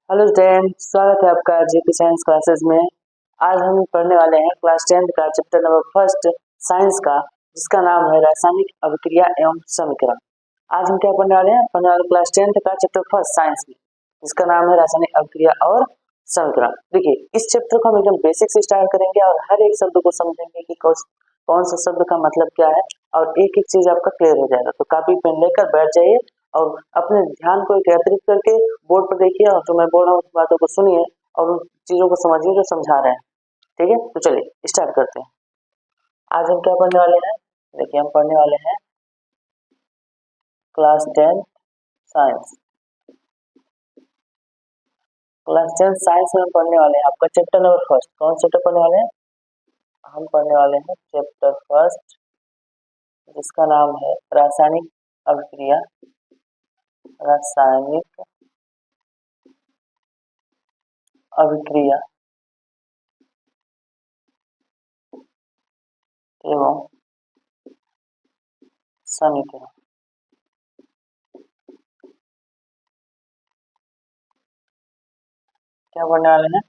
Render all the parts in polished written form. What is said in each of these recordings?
Hello student, स्वागत है आपका जीके साइंस क्लासेस में। आज हम पढ़ने वाले हैं क्लास 10 का चैप्टर नंबर फर्स्ट साइंस का, जिसका नाम है रासायनिक अभिक्रिया एवं समीकरण। आज हम क्या पढ़ने वाले क्लास 10 का चैप्टर फर्स्ट साइंस में, जिसका नाम है रासायनिक अभिक्रिया और समीकरण। देखिए, इस चैप्टर को हम एकदम बेसिक से स्टार्ट करेंगे और हर एक शब्द को समझेंगे कि कौन सा शब्द का मतलब क्या है, और एक एक चीज आपका क्लियर हो जाएगा। तो कॉपी पेन लेकर बैठ जाइए और अपने ध्यान को एकत्रित करके बोर्ड पर देखिए, और जो मैं बोल रहा हूँ उस बातों को सुनिए और उन चीजों को समझिए जो समझा रहे हैं। ठीक है, तो चलिए स्टार्ट करते हैं। आज हम क्या पढ़ने वाले हैं? देखिए, हम पढ़ने वाले हैं क्लास 10 साइंस। क्लास 10 साइंस में हम पढ़ने वाले हैं आपका चैप्टर नंबर फर्स्ट। कौन चैप्टर पढ़ने वाले हैं? हम पढ़ने वाले हैं चैप्टर फर्स्ट, जिसका नाम है रासायनिक अभिक्रिया, रासायनिक अभिक्रिया एवं समीकरण। क्या पढ़ने वाले हैं?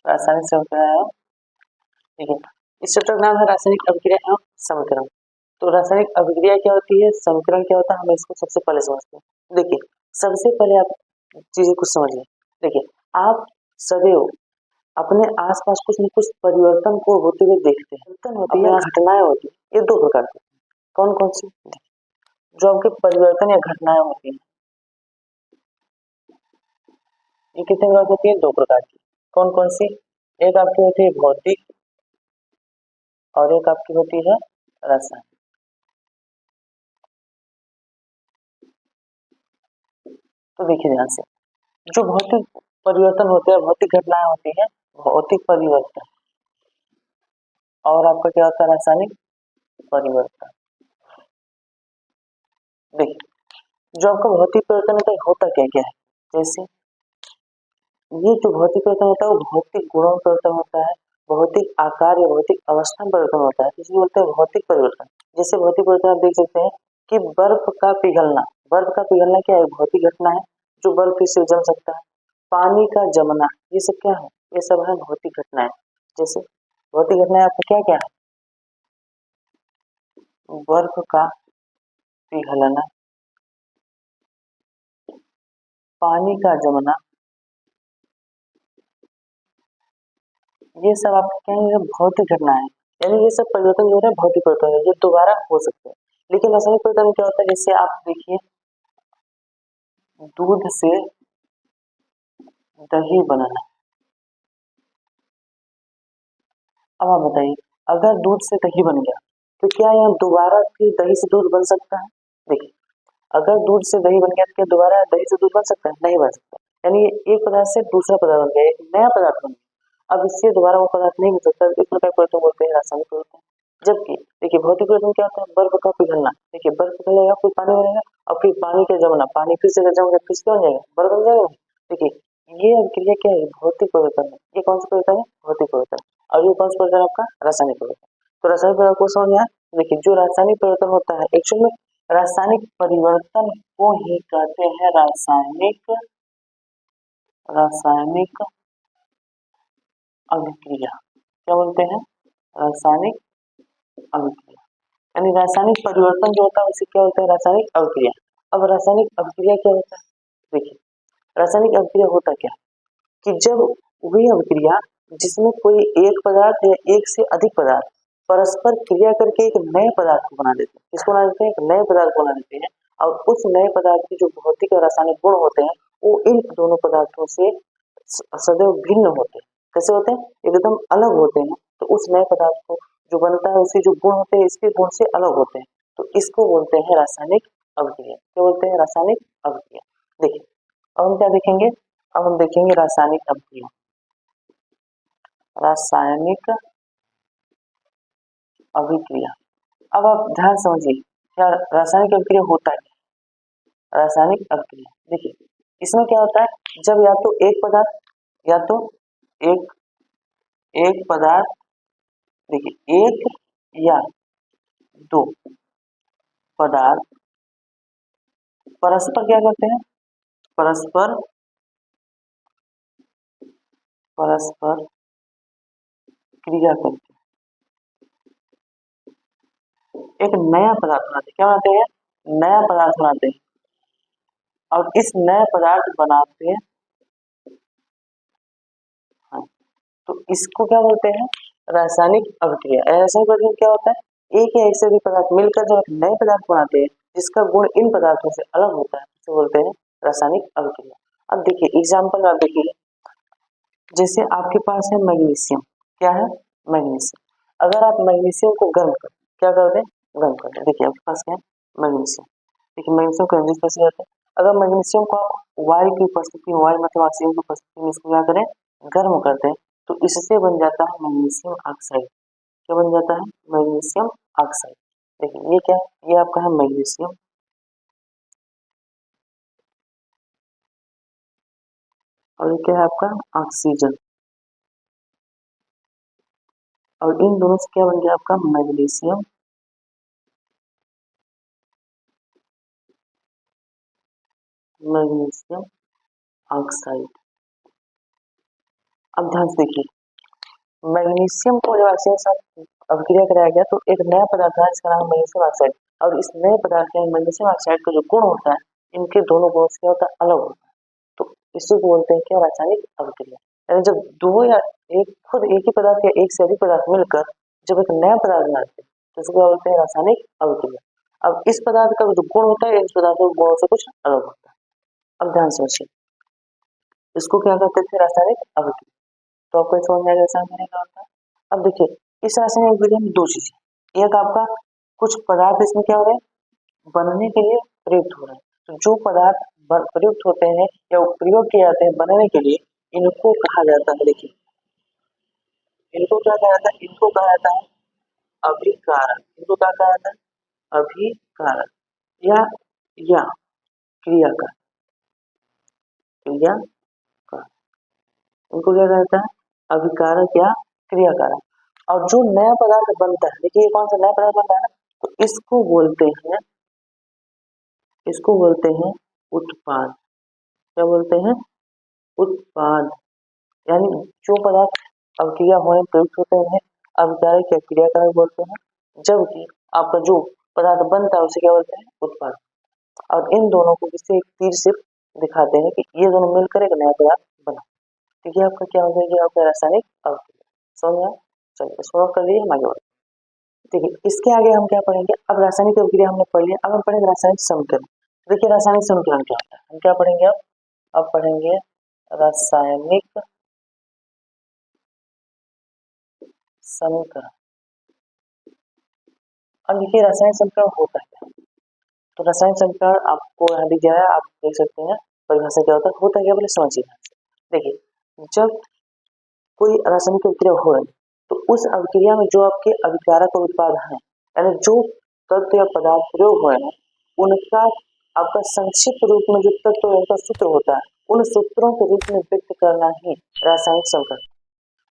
रासायनिक समीकरण। ठीक है, इस चैप्टर का नाम है रासायनिक अभिक्रिया एवं समीकरण। तो रासायनिक अभिक्रिया क्या होती है, समीकरण क्या होता है, हमें इसको सबसे पहले समझते हैं। देखिए, सबसे पहले आप चीजें कुछ समझिए। देखिए, आप सदैव अपने आसपास कुछ न कुछ परिवर्तन को होते हुए देखते हैं। परिवर्तन होती है, घटनाएं होती है, ये दो प्रकार की। कौन कौन सी? जो आपके परिवर्तन या घटनाएं होती हैं, ये कितने प्रकार की होती है? दो प्रकार की। कौन कौन सी? एक आपकी होती है भौतिक और एक आपकी होती है रासायनिक। तो देखिए ध्यान से, जो भौतिक परिवर्तन होते हैं, भौतिक घटनाएं होती है, भौतिक परिवर्तन, और आपका क्या होता है? रासायनिक परिवर्तन। देखिए, जो आपका भौतिक परिवर्तन होता है, होता क्या क्या है? जैसे ये जो भौतिक परिवर्तन होता है वो भौतिक गुणों में परिवर्तन होता है, भौतिक आकार या भौतिक अवस्था में परिवर्तन होता है, इसलिए बोलते हैं भौतिक परिवर्तन। जैसे भौतिक परिवर्तन आप देख सकते हैं कि बर्फ का पिघलना। बर्फ का पिघलना क्या है? भौतिक घटना है, जो बर्फ फिर से जम सकता है। पानी का जमना, ये सब क्या है? ये सब है भौतिक घटनाएं। जैसे भौतिक घटनाएं आपको क्या क्या है? बर्फ का पिघलना, पानी का जमना, ये सब आपको क्या है? भौतिक घटना है। यानी ये सब परिवर्तन जो है भौतिक परिवर्तन है, ये दोबारा हो सकते हैं। लेकिन रासायनिक परिवर्तन में क्या होता है? जैसे आप देखिए, दूध से दही बनाना। अब आप बताइए, अगर दूध से दही बन गया तो क्या यहाँ दोबारा फिर दही से दूध बन सकता है? देखिए, अगर दूध से दही बन गया तो क्या दोबारा दही से दूध बन सकता है? नहीं बन सकता। यानी एक पदार्थ से दूसरा पदार्थ बन गया, एक नया पदार्थ बन गया। अब इससे दोबारा वो पदार्थ नहीं बन सकता। इस प्रकार परिवर्तन बोलते हैं रासायनिक परिवर्तन। जबकि देखिए, भौतिक परिवर्तन क्या होता है? बर्फ का पिघलना। देखिए, बर्फ पिघलेगा, फिर पानी बनेगा, और फिर पानी का जमना, पानी फिर से जम गया, फिर से क्या बन जाएगा? बर्फ बन जाएगा। देखिए, ये अभिक्रिया क्या है? भौतिक परिवर्तन है। ये कौन सा परिवर्तन है? भौतिक परिवर्तन। और ये कौन सा परिवर्तन है? आपका रासायनिक परिवर्तन। तो रासायनिक परिवर्तन को समझ में आया? देखिए, जो रासायनिक परिवर्तन होता है, एक्चुअल में रासायनिक परिवर्तन को ही कहते हैं रासायनिक रासायनिक अभिक्रिया। क्या बोलते हैं? रासायनिक अभिक्रिया। यानी रासायनिक परिवर्तन जो होता है उसे क्या होता है? रासायनिक अभिक्रिया। अब रासायनिक अभिक्रिया क्या होता है? देखिए, रासायनिक अभिक्रिया होता क्या है कि जब वही अभिक्रिया जिसमें कोई एक पदार्थ या एक से अधिक पदार्थ परस्पर क्रिया करके एक नए पदार्थ को बना देते हैं। किसको बना देते हैं? एक नए पदार्थ को बना देते हैं। और उस नए पदार्थ के जो भौतिक और रासायनिक गुण होते हैं वो इन दोनों पदार्थों से सदैव भिन्न होते हैं। कैसे होते हैं? एकदम अलग होते हैं। तो उस नए पदार्थ को जो बनता है उसके जो गुण होते हैं इसके गुण से अलग होते हैं। तो इसको बोलते हैं रासायनिक अभिक्रिया। क्या बोलते हैं? रासायनिक अभिक्रिया। देखिए, अब हम क्या देखेंगे? अब हम देखेंगे रासायनिक अभिक्रिया। रासायनिक अभिक्रिया। अब आप ध्यान समझिए, क्या रासायनिक अभिक्रिया होता है? रासायनिक अभिक्रिया देखिए, इसमें क्या होता है? जब या तो एक पदार्थ, या तो एक एक पदार्थ, देखिए एक या दो पदार्थ परस्पर क्या करते हैं? परस्पर परस्पर क्रिया करके एक नया पदार्थ बनाते हैं। क्या बनाते हैं? नया पदार्थ बनाते हैं। और इस नया पदार्थ बनाते हैं, हाँ, तो इसको क्या बोलते हैं? रासायनिक अभिक्रिया। रासायनिक अभिक्रिया क्या होता है? एक या एक से अधिक पदार्थ मिलकर जब एक नए पदार्थ बनाते हैं जिसका गुण इन पदार्थों से अलग होता है, इसे बोलते हैं रासायनिक अभिक्रिया। अब देखिए एग्जाम्पल, आप देखिए जैसे आपके पास है मैग्नीशियम। क्या है? मैग्नीशियम। अगर आप मैग्नीशियम को गर्म कर, क्या कर दें? गर्म कर दें। देखिए आपके पास क्या है? मैग्नीशियम। देखिए मैग्नीशियम का एनर्जी कैसे जाता है? अगर मैग्नीशियम को आप वायु की उपस्थिति में, वायु मतलब ऑक्सीजन की उपस्थिति में इसको क्या करें? गर्म कर दें, तो इससे बन जाता है मैग्नीशियम ऑक्साइड। क्या बन जाता है? Magnesium oxide. देखिए ये क्या है? ये आपका है मैग्नीशियम, और ये क्या है आपका? ऑक्सीजन। और इन दोनों से क्या बन गया आपका? Magnesium, magnesium oxide. अब ध्यान से देखिए, मैग्नीशियम को जब ऑक्सीजन के साथ अभिक्रिया कराया गया तो एक नया पदार्थ है जिसका नाम है मैग्नीशियम ऑक्साइड। और इस नए पदार्थ में मैग्नीशियम ऑक्साइड का जो गुण होता है, इनके दोनों गुणों से क्या होता है? अलग होता है। तो इसे बोलते हैं क्या? रासायनिक अभिक्रिया। यानी जब दो या एक, खुद एक ही पदार्थ या एक से अधिक पदार्थ मिलकर जब एक नया पदार्थ बनाते हैं तो इसे क्या बोलते हैं? रासायनिक अभिक्रिया। अब इस पदार्थ का जो गुण होता है, इस पदार्थ के गुणों से कुछ अलग होता है। अब ध्यान से सोचिए, इसको क्या कहते थे? रासायनिक अभिक्रिया। तो आपको समझ में आ गया रासायनिक अभिक्रिया क्या होता है? अब देखिए इस रासायनिक अभिक्रिया में दो चीजें, एक आपका कुछ पदार्थ इसमें क्या हो रहे हैं? बनने के लिए प्रयुक्त हो रहे हैं। तो जो पदार्थ प्रयुक्त होते हैं या प्रयोग किए जाते हैं बनने के लिए, इनको कहा जाता है, देखिए इनको क्या कहा जाता है? इनको कहा जाता है अभिकारक। इनको क्या कहा जाता है? अभिकारक या या क्रिया का, क्रिया का, इनको क्या कहा जाता है? अभिकारक या क्रियाकारक। और जो नया पदार्थ बनता है, देखिए कौन सा नया पदार्थ बनता है ना, तो इसको बोलते हैं उत्पाद। क्या बोलते हैं? उत्पाद। यानी जो पदार्थ अभिक्रिया होने में प्रयुक्त होते हैं अभिकारक या क्रियाकारक बोलते हैं, जबकि आपका जो पदार्थ बनता है उसे क्या बोलते हैं? उत्पाद। और इन दोनों को किसी एक तीर से दिखाते हैं कि ये दोनों मिलकर एक नया पदार्थ बना। तो ये आपका क्या हो गया? ये आपका रासायनिक अभिक्रिया। समझ में आया? चलिए इसको कर लिए, हम आगे बढ़ते हैं। देखिए इसके आगे हम क्या पढ़ेंगे? अब रासायनिक अभिक्रिया हमने पढ़ लिया, अब हम पढ़ेंगे रासायनिक समीकरण। देखिए रासायनिक समीकरण क्या होता है, हम क्या पढ़ेंगे? अब पढ़ेंगे रासायनिक समीकरण। अब देखिए रासायनिक समीकरण होता है, तो रासायनिक समीकरण आपको यहाँ दिख जाए, आप देख सकते हैं परिभाषा क्या होता है क्या बोले समझिए। देखिए जब कोई रासायनिक अभिक्रिया हो रही है तो उस अभिक्रिया में जो आपके अभिकारक और उत्पाद हैं, यानी जो तत्व या पदार्थ प्रयोग हो रहे हैं, उनका आपका संक्षिप्त रूप में जो तत्व उनका सूत्र होता है, उन सूत्रों के रूप में व्यक्त करना ही रासायनिक समीकरण।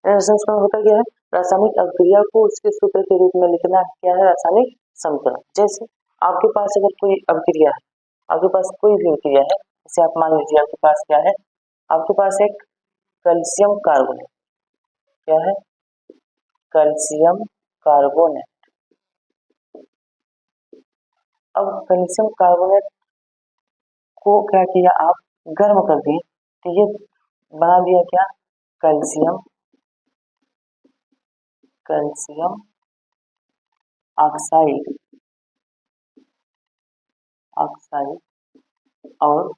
रासायनिक समीकरण होता क्या है? रासायनिक अभिक्रिया को उसके सूत्र के रूप में लिखना क्या है? रासायनिक समीकरण। जैसे आपके पास अगर कोई अभिक्रिया है, आपके पास कोई भी अभिक्रिया है, जैसे आप मान लीजिए आपके पास क्या है? आपके पास एक कैल्शियम कार्बोनेट। क्या है? Calcium carbonate. अब कैल्शियम कार्बोनेट को क्या किया? आप गर्म कर दिए, तो ये बना दिया क्या? Calcium, calcium oxide, oxide. और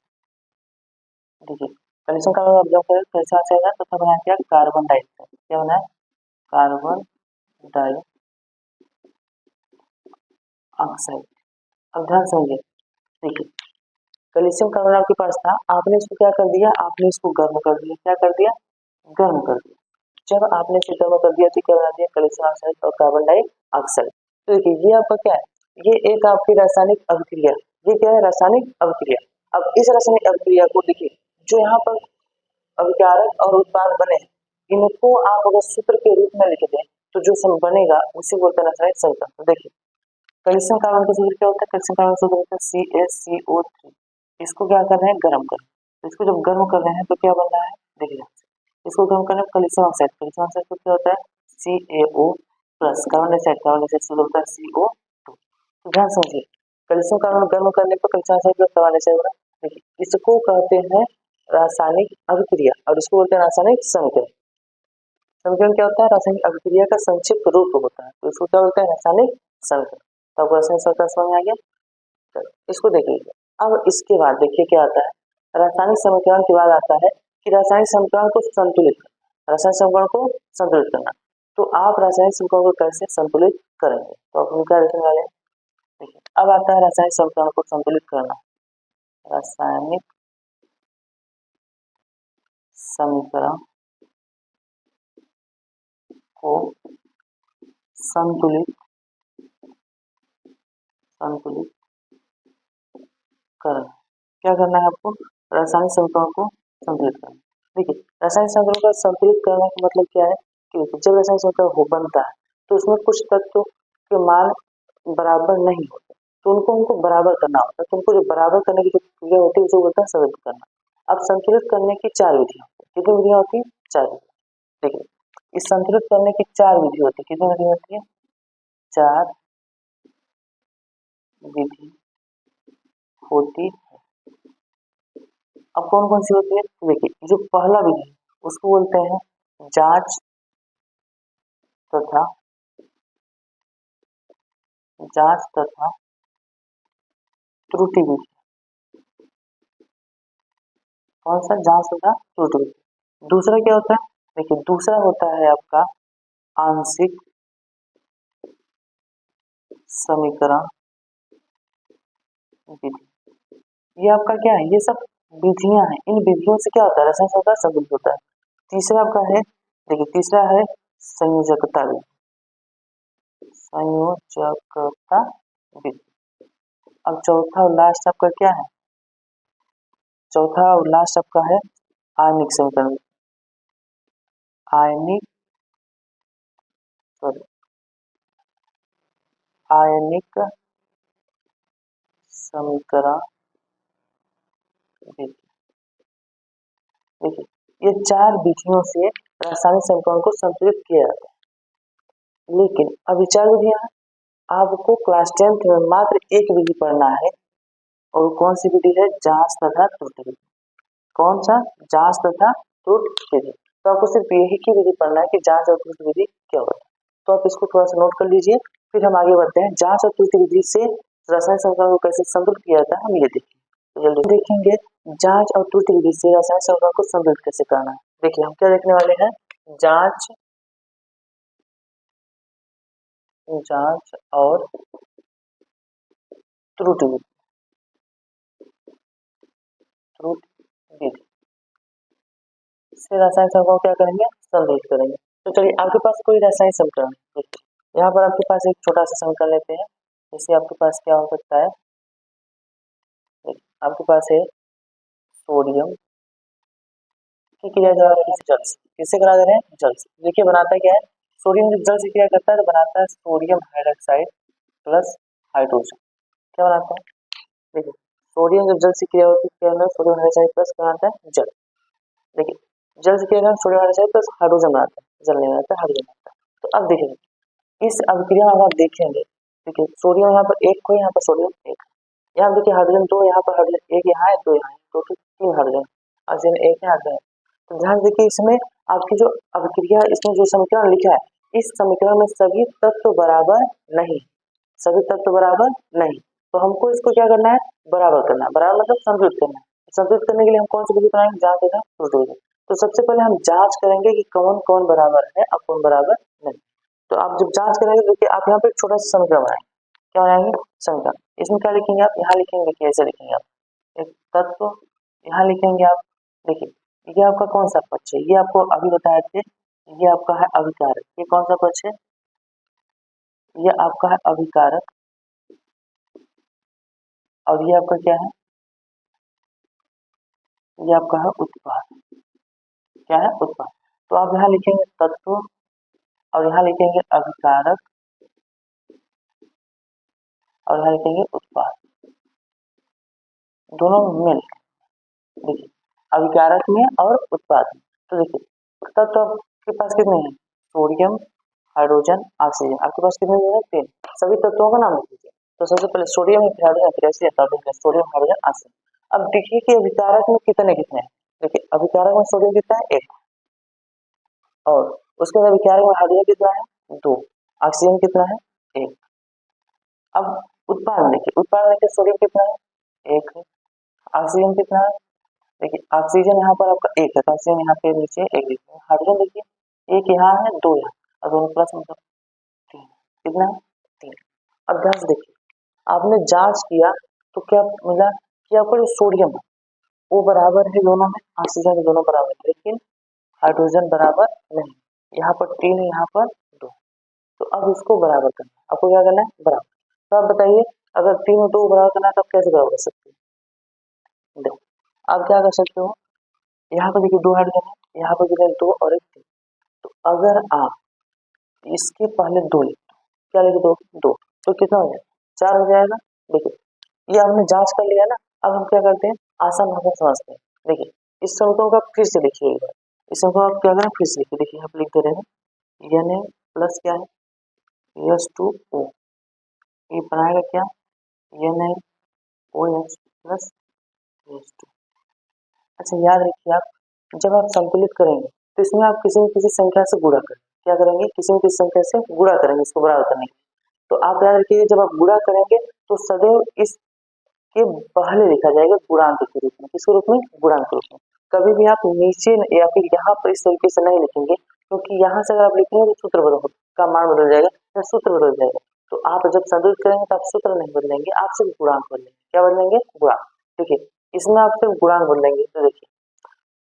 देखिए कैल्शियम कार्बोनेट जब करें कैसे ऑक्साइड है, तो क्या बनाया क्या? Carbon dioxide. क्या बनाया? Carbon dioxide. अब ध्यान समझिए, देखिए कैल्शियम कार्बोनेट आपके पास था, आपने इसको क्या कर दिया? आपने इसको गर्म कर दिया। क्या कर दिया? गर्म कर दिया। जब आपने इसे गर्म कर दिया तो क्या बना दिया? कैल्शियम ऑक्साइड और कार्बन डाइऑक्साइड। तो देखिए ये आपका क्या है? ये एक आपकी रासायनिक अभिक्रिया है। ये क्या है? रासायनिक अभिक्रिया। अब इस रासायनिक अभिक्रिया को देखिए, जो यहाँ पर अभिकारक और उत्पाद बने, इनको आप अगर सूत्र के रूप में लिख दें तो जो सब बनेगा उसे बोलते हैं रासायनिक समीकरण। तो देखिए कैल्शियम कार्बन का सूत्र क्या होता है? कैल्शियम कार्बन का सूत्र होता है CaCO3। इसको क्या कर रहे हैं? गर्म कर। तो इसको जब गर्म कर रहे हैं तो क्या बन रहा है? देखिए इसको हम करें कैल्शियम ऑक्साइड। कैल्शियम ऑक्साइड को क्या होता है CaO प्लस, कार्बन डाइऑक्साइड से होता है CO2। तो ध्यान समझिए, कैल्शियम कार्बन गर्म करने पर calcium oxide plus carbon dioxide बना। देखिए इसको कहते हैं रासायनिक अभिक्रिया और इसको बोलते हैं रासायनिक समीकरण। समीकरण क्या होता है, रासायनिक अभिक्रिया का संक्षिप्त रूप होता है, तो इसको क्या बोलते हैं रासायनिक समीकरण। तो आपको रासायनिक समीकरण समझ में आ गया। चलो इसको देखिए। अब इसके बाद देखिए क्या आता है, रासायनिक समीकरण के बाद आता है कि रासायनिक समीकरण को संतुलित करना। रासायनिक समीकरण को संतुलित करना, तो आप रासायनिक समीकरण को कैसे संतुलित करेंगे, तो आप क्या लिखने वाले हैं। देखिए अब आता है रासायनिक समीकरण को संतुलित करना। रासायनिक समीकरण को संतुलित संतुलित करना। क्या करना है आपको, रासायनिक समीकरण को संतुलित करना। देखिए रासायनिक समीकरण को संतुलित करने का मतलब क्या है कि जब रासायनिक समीकरण हो बनता है तो उसमें कुछ तत्व के मान बराबर नहीं होते, तो उनको हमको बराबर करना होता है। तो उनको जो बराबर करने की जो क्रिया होती है उसे बोलते हैं संतुलित करना। अब संतुलित करने की 4 विधियां होती है। कितनी विधियां होती है, 4 विधियां। देखिए इस संतुलित करने की 4 विधि होती है। कितनी विधि होती है, 4 विधि होती है। अब कौन कौन सी होती है, तो देखिए जो पहला विधि उसको बोलते हैं जांच तथा त्रुटि विधि। कौन सा, जांच तथा त्रुटि विधि। दूसरा क्या होता है, देखिए दूसरा होता है आपका आंशिक समीकरण विधि। ये आपका क्या है, ये सब विधियां हैं। इन विधियों से क्या होता है, रासायनिक समीकरण संतुलित होता है। तीसरा आपका है, देखिए तीसरा है संयोजकता विधि। संयोजकता विधि। अब चौथा और लास्ट आपका क्या है, चौथा और लास्ट आपका है आयनिक समीकरण। आयनिक सॉरी आयनिक समीकरण विधि। देखिए ये 4 विधियों से रासायनिक समीकरण को संतुलित किया जाता है। लेकिन अब ये 4 विधियां आपको क्लास 10th में मात्र एक विधि पढ़ना है, और कौन सी विधि है, जांच तथा त्रुटि विधि। कौन सा, जांच तथा त्रुटि विधि। तो आपको सिर्फ यही की विधि पढ़ना है कि जांच और त्रुटि विधि क्या होता है। तो आप इसको थोड़ा सा नोट कर लीजिए, फिर हम आगे बढ़ते हैं। जांच और त्रुटि विधि से रासायनिक समीकरण को कैसे संतुलित किया जाता है हम ये देखेंगे। तो जल्दी देखेंगे जांच और त्रुटि विधि से रासायनिक समीकरण को संतुलित कैसे करना है। देखिए हम क्या देखने वाले हैं, जांच जांच और त्रुटि विधि। त्रुटि विधि से रासायनिक समीकरण को क्या करेंगे, संतुलित करेंगे। तो चलिए आपके पास कोई रासायनिक समीकरण है, यहाँ पर आपके पास एक छोटा सा समीकरण लेते हैं। जैसे आपके पास क्या हो सकता है, आपके पास है सोडियम की क्रिया करा रहे हैं जल से। किससे करा दे रहे हैं, जल से। देखिए बनाता क्या है, सोडियम जब जल से क्रिया करता है तो बनाता है सोडियम हाइड्रोक्साइड प्लस हाइड्रोजन। क्या बनाता है, देखिए सोडियम जब जल से क्रिया होती है क्या होता है, सोडियम हाइड्रोक्साइड प्लस बनाता है जल। देखिए जल से क्रिया सोडियम हाइड्रोक्साइड प्लस हाइड्रोजन बनाता है, जल नहीं बनाता, हाइड्रोजन बनाता है। तो अब देखिए इस अभिक्रिया में आप देखेंगे, देखिए सोडियम यहाँ पर एक को, यहाँ पर सोडियम एक, यहाँ देखिए हाइड्रोजन 2, यहाँ पर हाइड्रोजन एक, यहाँ है 2, यहाँ है, तो 3 हाइड्रोजन, ऑक्सीजन 1 है, ऑक्सीजन। तो ध्यान देखिए इसमें आपकी जो अभिक्रिया, इसमें जो समीकरण लिखा है, इस समीकरण में सभी तत्व बराबर नहीं, सभी तत्व बराबर नहीं। तो हमको इसको क्या करना है, बराबर करना है। बराबर मतलब संतुलित करना है। संतुलित करने के लिए हम कौन सी विधि बनाएंगे, जांच तथा त्रुटि विधि। तो सबसे पहले हम जांच करेंगे कि कौन कौन बराबर है और कौन बराबर नहीं। तो आप जब जांच करेंगे तो देखिए आप यहाँ पे एक छोटा सा समीकरण बनाएंगे। क्या बनाएंगे, समीकरण। इसमें क्या लिखेंगे आप, यहाँ लिखेंगे, देखिए ऐसे लिखेंगे आप एक तत्व, यहाँ लिखेंगे आप। देखिए ये आपका कौन सा पक्ष है, ये आपको अभी बताए थे, ये आपका है अभिकारक। ये कौन सा पक्ष है, ये आपका है अभिकारक, और ये आपका क्या है, ये आपका है उत्पाद। क्या है, उत्पाद। तो आप यहाँ लिखेंगे तत्व और यहाँ लिखेंगे अभिकारक और यहाँ लिखेंगे उत्पाद, दोनों मिल, देखिए अभिकारक में और उत्पाद में। तो देखिए तब तो आपके पास कितने हैं, सोडियम, हाइड्रोजन, ऑक्सीजन, आपके पास कितने हैं, 3। सभी तत्वों का नाम लिख लीजिए। तो सबसे पहले सोडियम है, फिर हाइड्रोजन, फिर ऐसे आता है सोडियम, हाइड्रोजन, ऑक्सीजन। अब देखिए कि अभिकारक में कितने कितने हैं। देखिए अभिकारक में सोडियम कितना है, 1, और उसके बाद अभिकारक में हाइड्रोजन कितना है, 2, ऑक्सीजन कितना है, 1। अब उत्पादन देखिए, उत्पादन देखिए सोडियम कितना है, 1 है, ऑक्सीजन कितना है, देखिए ऑक्सीजन यहाँ पर आपका 1 है, तो ऑक्सीजन यहाँ पे नीचे 1 लिखते हैं। हाइड्रोजन देखिए 1 यहाँ है, 2 यहाँ, और दोनों प्लस मतलब 3, कितना है, 3। अब ध्यान से देखिए, आपने जांच किया तो क्या मिला कि आपका जो सोडियम है वो बराबर है दोनों में, ऑक्सीजन के दोनों बराबर है, लेकिन हाइड्रोजन बराबर नहीं। यहाँ पर 3 है, यहाँ पर 2। तो अब इसको बराबर करना है, आपको क्या करना है, बराबर। तो आप बताइए, अगर 3 और 2 बराबर करना है तो आप कैसे बराबर कर सकते हैं, देखो आप क्या कर सकते हो, यहाँ पर देखिए 2 हाइड्रोजन है, यहाँ पर कितने, 2 और 1, 3। तो अगर आप इसके पहले 2 लिख दो, क्या लिख दो, 2, तो कितना हो जाएगा, 4 हो जाएगा। देखिए ये हमने जांच कर लिया ना। अब हम क्या करते हैं, आसान भाषा समझते हैं। देखिए इस समीकरण को आप फिर से लिखिए एक बार, इस समीकरण को आप क्या करें, फिर से लिखिए। देखिए यहाँ पे लिख दे रहे हैं, Na प्लस क्या है, H2O, ये बनाएगा क्या, NaOH प्लस H2। अच्छा याद रखिए, आप जब आप संतुलित करेंगे तो इसमें आप किसी न किसी संख्या से गुणा करें, क्या करेंगे, किसी न किसी संख्या से गुणा करेंगे इसको बराबर करने के लिए। तो आप याद रखिए, जब आप गुणा करेंगे तो सदैव इसके पहले लिखा जाएगा गुणांक के रूप में, किसके रूप में, गुणांक के रूप में। कभी भी आप नीचे या फिर यहाँ पर इस तरीके से नहीं लिखेंगे, क्योंकि यहाँ से अगर आप लिखेंगे तो सूत्र बदल का मान बदल जाएगा या सूत्र बदल जाएगा। तो आप जब संतुलित करेंगे तो आप सूत्र नहीं बदलेंगे, आप सिर्फ गुणांक बदलेंगे। क्या बदलेंगे, गुणांक। देखिए इसमें आप सिर्फ गुणांक बदलेंगे। तो देखिए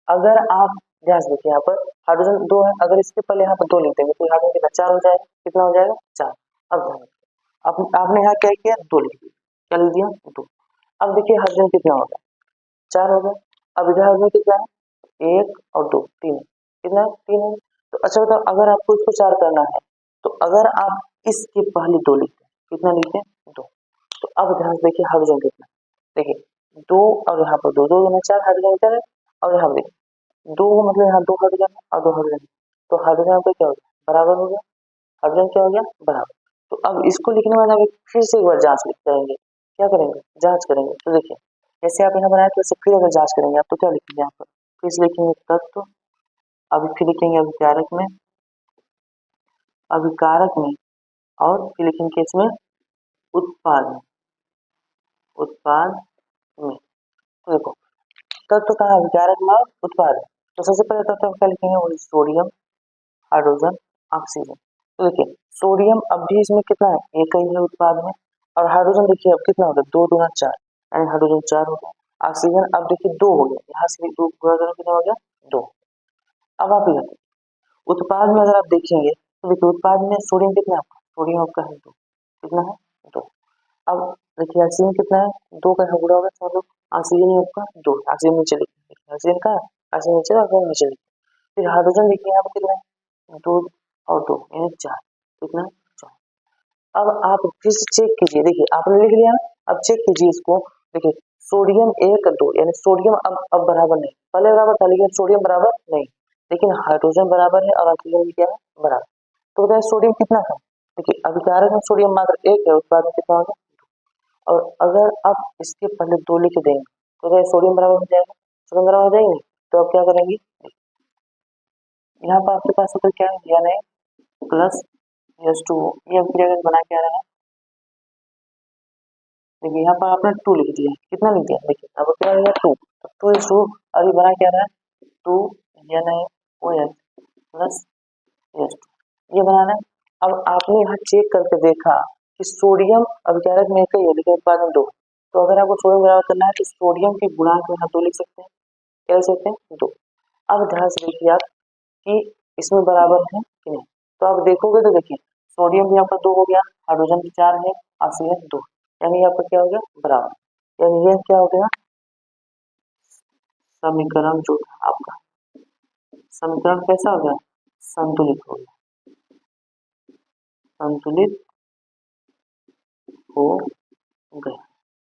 अगर आप ध्यान से देखिए, यहाँ पर हाइड्रोजन 2 है, अगर इसके पहले यहाँ पर 2 लिख देंगे तो हाइड्रोजन कितना, 4 हो जाएगा, कितना हो जाएगा, 4। अब ध्यान रखिए, आपने यहाँ क्या किया, 2 लिख दिया, क्या लिख दिया, 2। अब देखिए हाइड्रोजन कितना होगा, 4 हो गया। अब इधर हाइड्रोजन कितना है, 1 और 2, 3 है, कितना है, 3 है। तो अच्छा बताओ, अगर आपको इसको 4 करना है तो अगर आप इसके पहले 2 लिखते हैं, कितना लिखते हैं, 2। तो अब ध्यान से देखिए हाइड्रोजन कितना, देखिए 2 और यहाँ पर 2, 2 दूनी 4, हाइड्रोजन इधर है, और यहाँ देखिए 2 मतलब यहाँ 2 हाइड्रोजन है और 2 हाइड्रोजन, तो हाइड्रोजन यहाँ पे क्या हो गया, बराबर हो गया, हाइड्रोजन क्या हो गया, बराबर। तो अब इसको लिखने के बाद आप फिर से एक बार जांच लिख करेंगे, क्या करेंगे, जांच करेंगे। तो देखिए जैसे आप यहाँ बनाए तो वैसे फिर अगर जांच करेंगे आप तो क्या लिखेंगे, यहाँ पर फिर से लिखेंगे तत्व, अभी फिर लिखेंगे अभिकारक में और फिर लिखेंगे इसमें उत्पाद में, उत्पाद में। तो देखो तत्व कहाँ है, अभिकारक में और उत्पाद में। तो सबसे पहले तत्व क्या लिखेंगे, वो सोडियम, हाइड्रोजन, ऑक्सीजन। तो देखिए सोडियम अब भी इसमें कितना है, एक ही है उत्पाद में, और हाइड्रोजन देखिए अब कितना हो गया, 2 दूना 4, यानी हाइड्रोजन 4 हो गया। ऑक्सीजन अब देखिए 2 हो गया, यहाँ से भी 2 गुणा करो, कितना हो गया, 2। अब आप ये उत्पाद में अगर आप देखेंगे तो देखिए उत्पाद में सोडियम कितना है आपका, सोडियम आपका है 2, कितना है, 2। अब देखिए ऑक्सीजन कितना है, 2 का यहाँ गुणा होगा, तो मतलब ऑक्सीजन है आपका 2, ऑक्सीजन नीचे लिखिए, ऑक्सीजन का ऑक्सीजन नीचे, ऑक्सीजन नीचे लिखिए। फिर हाइड्रोजन देखिए यहाँ पर कितना है, 2 और 2 यानी 4, कितना, 4। अब आप फिर से चेक कीजिए, देखिए आपने लिख लिया, अब चेक कीजिए इसको। देखिए सोडियम 1 2 यानी सोडियम अब बराबर नहीं, पहले बराबर था लेकिन सोडियम बराबर नहीं, लेकिन हाइड्रोजन बराबर है और ऑक्सीजन भी क्या है, बराबर। तो बताइए सोडियम कितना था, देखिए अभिकारक में सोडियम मात्र 1 है, उत्पाद में कितना होगा, और अगर आप इसके पहले 2 लिख देंगे तो बताइए सोडियम बराबर हो जाएगा, सोडियम बराबर हो जाएंगे। तो आप क्या करेंगे, यहाँ पर आपके पास सूत्र क्या है, Na प्लस H2O, ये अभिक्रिया बना क्या रहा है, देखिए यहाँ पर आपने 2 लिख दिया, कितना लिख दिया, देखिए अब क्या हो गया, 2, तो 2 अभी बना क्या रहा है, 2 NaOH प्लस H2, ये बनाना है। अब आपने यहाँ चेक करके देखा कि सोडियम अभिकारक में एक ही है लेकिन उत्पाद में 2, तो अगर आपको सोडियम बराबर करना है तो सोडियम के गुणांक में यहाँ 2 लिख सकते हैं, क्या लिख सकते हैं, 2। अब ध्यान से देखिए आप कि इसमें बराबर है कि नहीं। तो आप देखोगे तो देखिए सोडियम भी आपका 2 हो गया, हाइड्रोजन भी 4 है, ऑक्सीजन 2, यानी आपका क्या हो गया, बराबर। यानी ये क्या हो गया, समीकरण जो था आपका, समीकरण कैसा हो गया, संतुलित हो गया, संतुलित हो गया।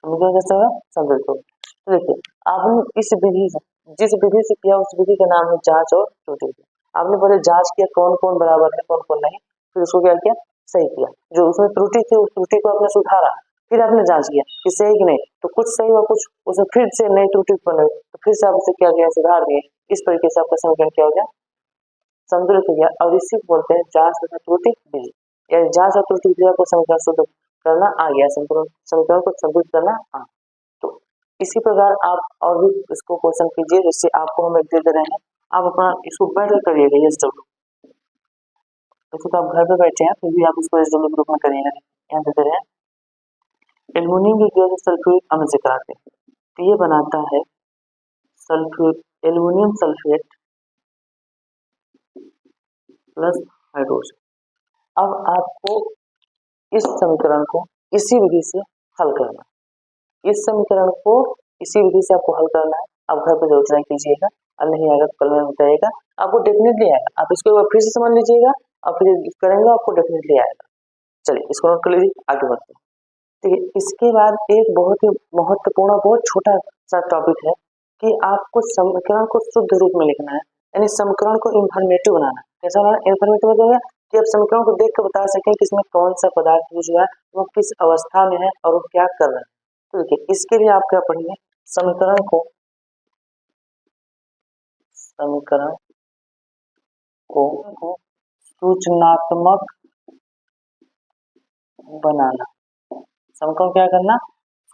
समीकरण कैसा होगा, संतुलित हो गया। तो देखिए आपने इस विधि से, जिस विधि से किया उस विधि का नाम है जांच और त्रुटि विधि। आपने पहले जांच किया कौन कौन बराबर है कौन कौन नहीं, फिर उसको क्या किया, सही किया। जो उसमें त्रुटि थी उस त्रुटि को आपने सुधारा, फिर आपने जांच किया कि सही कि नहीं, तो कुछ सही हुआ कुछ उसमें फिर से नई त्रुटि उत्पन्न हुई, तो फिर से आप उसे क्या किया, सुधार दिए। इस तरीके से आपका समीकरण क्या हो गया, संतुलित हो गया। और इसी को बोलते हैं जांच तथा त्रुटि विधि, यानी जांच और त्रुटि विधि को समीकरण शुद्ध करना आ गया, समीकरण को संतुलित करना आ। तो इसी प्रकार आप और भी इसको क्वेश्चन कीजिए, जिससे आपको हम दे रहे हैं, आप अपना इसको बैठ कर करिएगा। ये SW वैसे तो आप घर पे बैठे हैं, फिर भी आप इसको SW ग्रुप में करिएगा। यहाँ दे रहे हैं एल्युमिनियम की गैस सल्फ्यूरिक अम्ल से कराते हैं, तो ये बनाता है एल्युमिनियम सल्फेट प्लस हाइड्रोजन। अब आपको इस समीकरण को इसी विधि से हल करना है। इस समीकरण को इसी विधि से आपको हल करना है। आप घर पर जरूर ट्राई कीजिएगा, और नहीं आएगा तो कल में बताइएगा, आपको डेफिनेटली आएगा। आप इसको एक बार फिर से समझ लीजिएगा और फिर करेंगे, आपको डेफिनेटली आएगा। चलिए इसको नोट कर लीजिए, आगे बढ़ते हैं। ठीक है, इसके बाद एक बहुत ही महत्वपूर्ण बहुत छोटा सा टॉपिक है कि आपको समीकरण को शुद्ध रूप में लिखना है, यानी समीकरण को इन्फॉर्मेटिव बनाना है। कैसा बनाना, इन्फॉर्मेटिव मतलब कि आप समीकरण को देख कर बता सकें कि इसमें कौन सा पदार्थ जो है वो किस अवस्था में है और वो क्या कर रहा है। तो देखिए इसके लिए आप क्या पढ़ेंगे, समीकरण को सूचनात्मक बनाना। समीकरण क्या करना,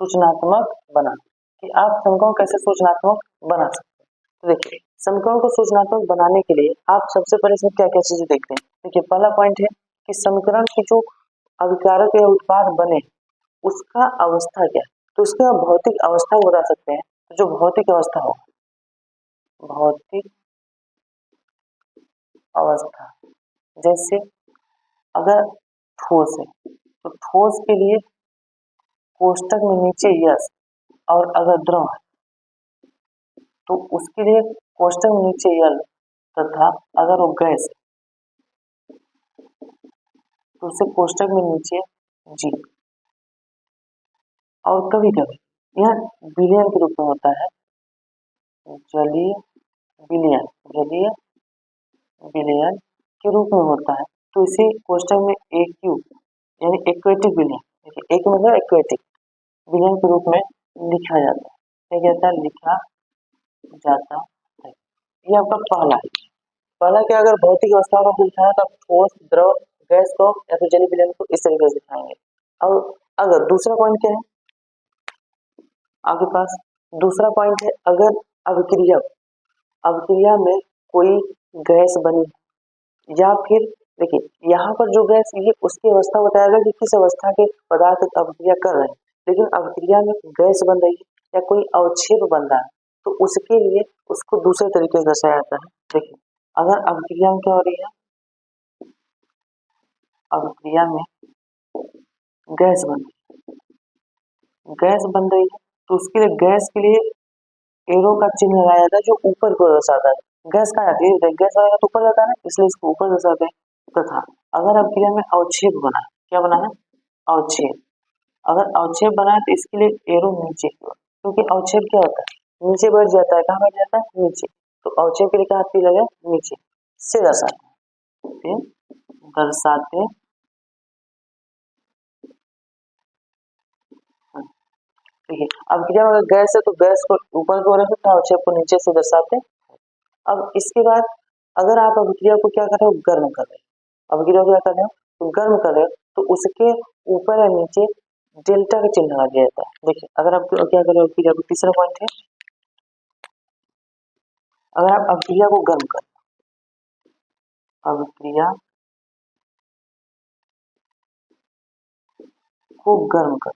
सूचनात्मक बनाना, कि आप समीकरण कैसे सूचनात्मक बना सकते हैं। तो देखिए समीकरण को सूचनात्मक बनाने के लिए आप सबसे पहले इसमें क्या क्या चीजें देखते हैं। देखिए पहला पॉइंट है कि समीकरण की जो अभिकारक या उत्पाद बने उसका अवस्था क्या है, तो उसका भौतिक अवस्था बता सकते हैं। तो जो भौतिक अवस्था हो, भौतिक अवस्था जैसे अगर ठोस है तो ठोस के लिए कोष्टक में नीचे यस, और अगर द्रव है तो उसके लिए कोष्टक में नीचे यल, तथा अगर वो गैस है तो उसे कोष्टक में नीचे जी। और कभी कभी यह विलयन के रूप में होता है, जलीय विलयन, जलीय विलयन के रूप में होता है, तो इसे कोष्टक में AQ यानी एक्वेटिक विलयन, देखिए एक मतलब एक्वेटिक विलयन के रूप में लिखा जाता है। क्या कहता है, लिखा जाता है। ये आपका पहला है। पहला क्या, अगर भौतिक अवस्था का पूछा है तो आप ठोस, द्रव, गैस को या फिर जलीय विलयन को इस तरीके से दिखाएंगे। और अगर दूसरा पॉइंट क्या है आपके पास, दूसरा पॉइंट है अगर अभिक्रिया, अभिक्रिया में कोई गैस बनी या फिर देखिए यहाँ पर जो गैस ये उसकी अवस्था बताएगा कि किस अवस्था के पदार्थ अभिक्रिया कर रहे हैं। लेकिन अभिक्रिया में गैस बन रही है या कोई अवक्षेप बन रहा है तो उसके लिए उसको दूसरे तरीके से दर्शाया जाता है। देखिए अगर अभिक्रिया में क्या हो रही है, अभिक्रिया में गैस बन रही है, गैस बन रही है तो उसके लिए गैस के लिए एरो का चिन्ह लगाया जाता है जो ऊपर को दर्शाता है। गैस कहाँ जाती है, गैस आएगा तो ऊपर जाता है, इसलिए इसको ऊपर दर्शाते हैं। तथा अगर अभिक्रिया में अवक्षेप बना, क्या बना है, अवक्षेप, अगर अवक्षेप बना है तो इसके लिए एरो नीचे की ओर, क्योंकि अवक्षेप क्या होता है, नीचे बढ़ जाता है, कहाँ बढ़ जाता है, नीचे। तो अवक्षेप के लिए कहाँ तीर लगे, नीचे से दर्शाते हैं, दर्शाते हैं। ठीक है, अभिक्रिया में अगर गैस है तो गैस को ऊपर की ओर रखते हैं, अवक्षेप को नीचे से दर्शाते हैं। अब इसके बाद अगर आप अभिक्रिया को क्या कर रहे हो, गर्म कर रहे हो, अभिक्रिया को क्या कर रहे हो, तो गर्म कर रहे हो, तो उसके ऊपर या नीचे डेल्टा का चिन्ह लगा दिया जाता है। देखिए अगर आप क्या कर रहे हो, अभिक्रिया को, तीसरा पॉइंट है अगर आप अभिक्रिया को गर्म कर, अभिक्रिया को गर्म कर,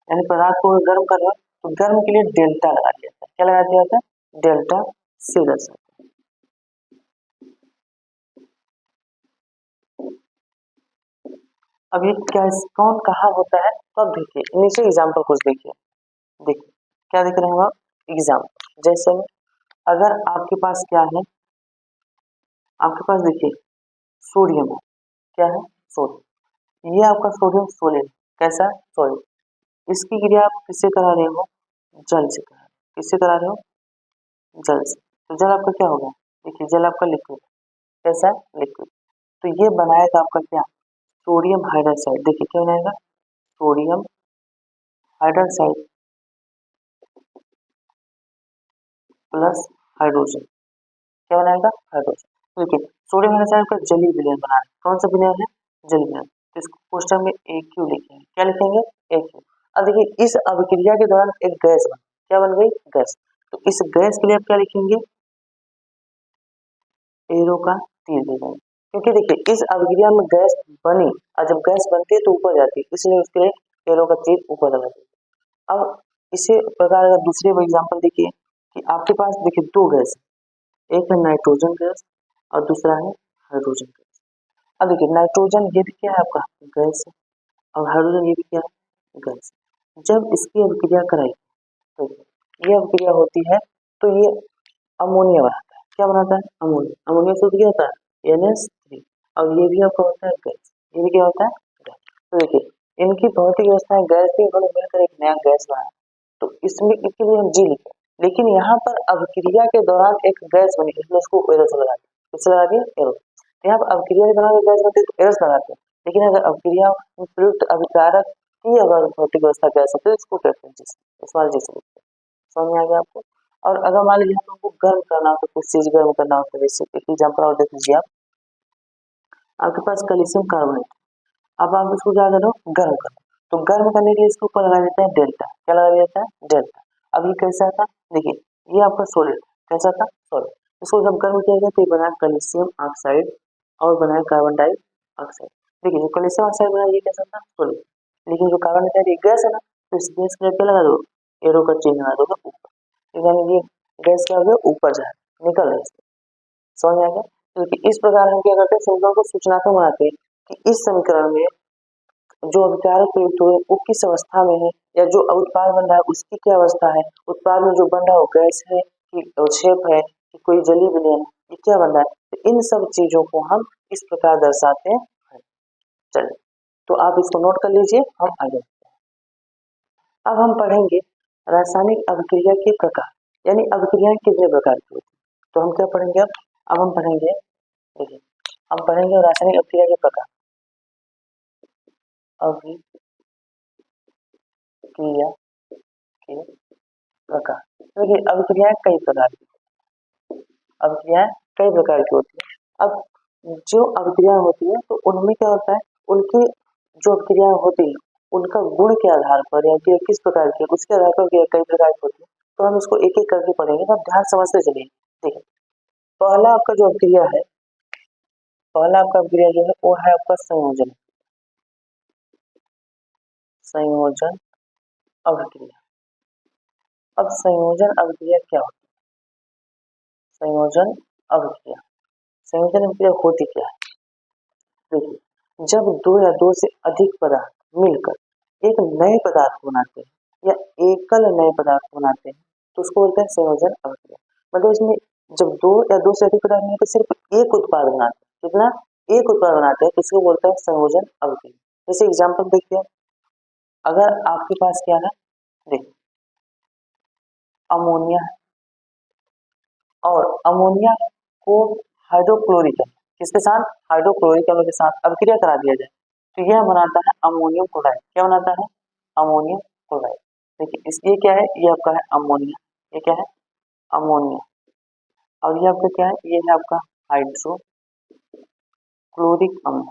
यानी पदार्थ को गर्म कर रहे हो तो गर्म के लिए डेल्टा लगा दिया जाता है। क्या लगा दिया जाता है, डेल्टा सी दर्शाते हैं। अब ये क्या कौन कहा होता है, तो अब देखिए नीचे एग्जाम्पल कुछ देखिए, देखिए क्या देख रहे हैं आप, एग्जाम्पल जैसे अगर आपके पास क्या है, आपके पास देखिए सोडियम है, क्या है, सोडियम, ये आपका सोडियम सोलिड, कैसा, सोलिड। इसकी क्रिया आप किससे करा रहे हो, जल से करा रहे हो, किससे करा रहे हो, जल से। तो जल आपका क्या होगा, देखिए जल आपका लिक्विड, कैसा है लिक्विड, तो ये बनाएगा आपका क्या, सोडियम हाइड्रोक्साइड। देखिए क्या बनाएगा, सोडियम हाइड्रोक्साइड प्लस हाइड्रोजन, क्या बनाएगा हाइड्रोजन। देखिए सोडियम हाइड्रोक्साइड का जलीय विलयन बना है, कौन सा विलयन है, जलीय विलयन, तो इसको क्वेश्चन में AQ लिखेंगे, क्या लिखेंगे AQ। अब देखिए इस अभिक्रिया के दौरान एक गैस बन, क्या बन गई गैस, तो इस गैस के लिए आप क्या लिखेंगे, एरो का तीर दे देंगे, क्योंकि देखिए इस अभिक्रिया में गैस बनी और जब गैस बनती है तो ऊपर जाती है, इसलिए उसके लिए एरो का तीर ऊपर लगा देंगे। अब इसी प्रकार अगर दूसरे एग्जाम्पल देखिए कि आपके पास देखिए दो गैस, एक है नाइट्रोजन गैस और दूसरा है हाइड्रोजन गैस। अब देखिए नाइट्रोजन ये भी क्या है आपका गैस है और हाइड्रोजन ये भी क्या है गैस। जब इसकी अभिक्रिया कराई तो ये अभिक्रिया होती है तो ये अमोनिया बनाता है, क्या बनाता है अमोनिया, अमोनिया शुद्ध क्या होता है NH3, और ये भी आपका होता है गैस, ये भी क्या होता है गैस। तो देखिए इनकी भौतिक व्यवस्था है गैस भी, इन्होंने मिलकर एक नया गैस बनाया, तो इसमें इसके लिए हम जी लिखे, लेकिन यहाँ पर अभिक्रिया के दौरान एक गैस बनी, इसमें उसको एरोस लगा दिया, किससे लगा दिया एरोस। यहाँ पर अभिक्रिया के दौरान गैस बनती है तो एरोस लगाते हैं, लेकिन अगर अभिक्रिया में प्रयुक्त अभिकारक की अगर भौतिक व्यवस्था गैस होती है उसको कहते हैं जिसे स्मॉल जी से लिखते हैं। समझ में आ गया आपको। और अगर मान लीजिए हम लोग को गर्म करना हो तो कुछ चीज गर्म करना होता है, जैसे एक एग्जाम्पल और देख लीजिए आप, आपके पास कैल्शियम कार्बोनेट, अब आप इसको क्या करो गर्म करो, तो गर्म करने के लिए इसके ऊपर लगा देते हैं डेल्टा, क्या लगा देता है डेल्टा। अब ये कैसा था देखिए, ये आपका सोलिड, कैसा था सॉलिड, इसको जब गर्म किया गया तो ये बना कैल्शियम ऑक्साइड और बनाया कार्बन डाइऑक्साइड। देखिए जो कैल्शियम ऑक्साइड बना ये कैसा था सोलिड, लेकिन जो कार्बन डाइऑक्साइड ये गैस है ना, तो इस गैस के लिए क्या लगा दो एरो का चिन्ह लगा दोगे ऊपर, यानी ये गैस क्या हो गया ऊपर जा निकल रही है। समझ में आ गया। तो इस प्रकार हम क्या करते हैं समीकरण को सूचनात्मक बनाते हैं कि इस समीकरण में जो अभिकारक प्रयुक्त हुए वो किस अवस्था में है, या जो उत्पाद बन रहा है उसकी क्या अवस्था है, उत्पाद में जो बन रहा है वो गैस है कि अवक्षेप है कि कोई जलीय विलयन है, ये क्या बन रहा है, तो इन सब चीजों को हम इस प्रकार दर्शाते हैं। चलिए तो आप इसको नोट कर लीजिए, हम आगे। अब हम पढ़ेंगे रासायनिक अभिक्रिया के प्रकार, यानी अभिक्रियाएं कितने प्रकार की होती है, तो हम क्या पढ़ेंगे अब हम पढ़ेंगे, देखिए हम पढ़ेंगे रासायनिक अभिक्रिया के प्रकार, अभिक्रिया के प्रकार। देखिए अभिक्रियाएं कई प्रकार की, अभिक्रियाएं कई प्रकार की होती है। अब जो अभिक्रिया होती है तो उनमें क्या होता है, उनकी जो अभिक्रिया होती है उनका गुण के आधार पर या कि किस प्रकार की उसके आधार पर कई प्रकार की होती है, तो हम इसको एक एक करके पढ़ेंगे, तो आप ध्यान समझते चलिए। देखिए पहला आपका जो अभिक्रिया है, पहला आपका अभिक्रिया जो है वो है आपका संयोजन, संयोजन अभिक्रिया। अब संयोजन अभिक्रिया क्या होती है, संयोजन अभिक्रिया, संयोजन अभिक्रिया होती क्या है, देखिए जब दो या दो से अधिक पदार्थ मिलकर एक नए पदार्थ बनाते हैं या एकल नए पदार्थ बनाते हैं तो उसको बोलते हैं संयोजन अभिक्रिया। मतलब इसमें जब दो या दो से अधिक पदार्थ मिलकर सिर्फ एक उत्पाद बनाते हैं, कितना एक उत्पाद बनाते हैं, तो इसको बोलते हैं संयोजन अभिक्रिया। जैसे एग्जाम्पल देखिए, अगर आपके पास क्या है, देखिए अमोनिया है और अमोनिया को हाइड्रोक्लोरिक है, किसके साथ हाइड्रोक्लोरिक अम्ल के साथ अभिक्रिया करा दिया जाए तो यह बनाता है अमोनियम क्लोराइड, क्या बनाता है अमोनियम क्लोराइड। देखिए इसलिए क्या है, ये आपका है अमोनिया, ये क्या है अमोनिया, और ये आपका क्या है, ये है आपका हाइड्रोक्लोरिक अम्ल।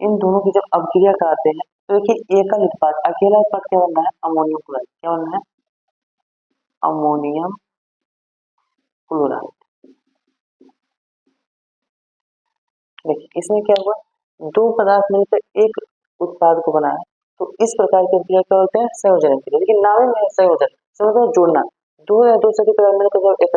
इन दोनों की जब अभिक्रिया कराते हैं तो देखिए एकल उत्पाद, अकेला उत्पाद क्या बन रहा है अमोनियम क्लोराइड, क्या बन रहा है अमोनियम क्लोराइड। देखिए इसमें क्या हुआ, दो पदार्थ मिलकर एक उत्पाद को बनाया, तो इस प्रकार की अभिक्रिया क्या होते हैं संयोजन अभिक्रिया। लेकिन नाम में संयोजन, संयोजन जोड़ना, दो या दो से अधिक पदार्थ मिलकर जब एक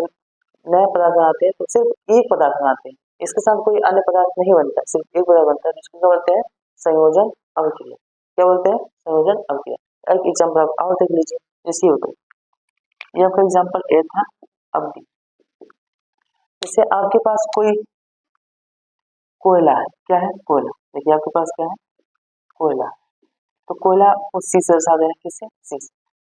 नया पदार्थ बनाते हैं तो सिर्फ एक पदार्थ बनाते हैं, इसके साथ कोई अन्य पदार्थ नहीं बनता, सिर्फ एक पदार्थ बनता है, जिसको क्या बोलते हैं संयोजन अभिक्रिया। क्या बोलते हैं संयोजन अभिक्रिया। एक एग्जाम्पल आप और देख लीजिए, जैसे हो गई, ये आपका एग्जाम्पल ए था। अब बी, जैसे आपके पास कोई कोयला है, क्या है कोयला, देखिए आपके पास क्या है कोयला, तो कोयला को सी से दर्शा दे रहे हैं, किससे सी से।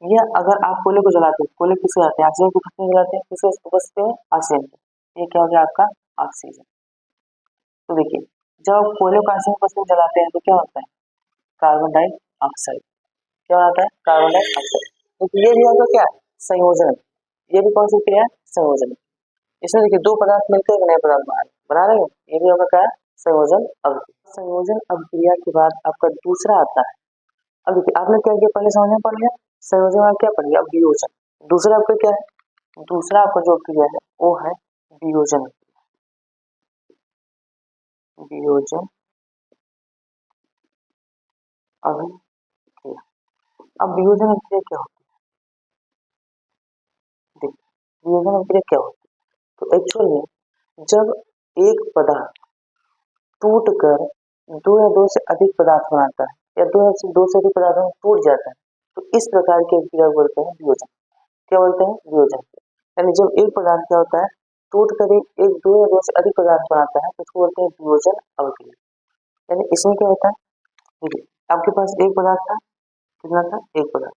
या अगर आप कोयले को जलाते हैं, कोयले किसको जलाते हैं, ऑक्सीजन की उपस्थिति में जलाते हैं, किसको उपस्थिति में, ऑक्सीजन की, ये क्या हो गया आपका ऑक्सीजन। तो देखिए जब आप कोयले को ऑक्सीजन की उपस्थिति में जलाते हैं तो क्या होता है, कार्बन डाइऑक्साइड, क्या होता है, कार्बन डाइऑक्साइड। तो ये भी आपका क्या है, संयोजन, ये भी कौन सी क्रिया है, संयोजन। इसमें देखिए दो पदार्थ मिलकर एक नया पदार्थ बना रहे हैं, ये भी आपका क्या है, संयोजन अभिक्रिया। संयोजन अभिक्रिया के बाद आपका दूसरा आता है, अब देखिए आपने क्या किया, पहले संयोजन पढ़ लिया, संयोजन में क्या पढ़ लिया, अब वियोजन। दूसरा आपका क्या है, दूसरा आपका जो क्रिया है वो है वियोजन, वियोजन अभिक्रिया। अब वियोजन अभिक्रिया क्या होती है, देखिए वियोजन अभिक्रिया क्या होती है, तो एक्चुअल में जब एक पदार्थ टूट कर दो या दो से अधिक पदार्थ बनाता है, या दो से अधिक पदार्थों में टूट जाता है, तो इस प्रकार की अभिक्रिया को बोलते हैं वियोजन। क्या बोलते हैं, वियोजन। यानी जब एक पदार्थ क्या होता है, टूट कर एक दो या दो से अधिक पदार्थ बनाता है तो उसको बोलते हैं वियोजन अभिक्रिया। यानी इसमें क्या होता है, देखिए आपके पास एक पदार्थ था, कितना था, एक पदार्थ,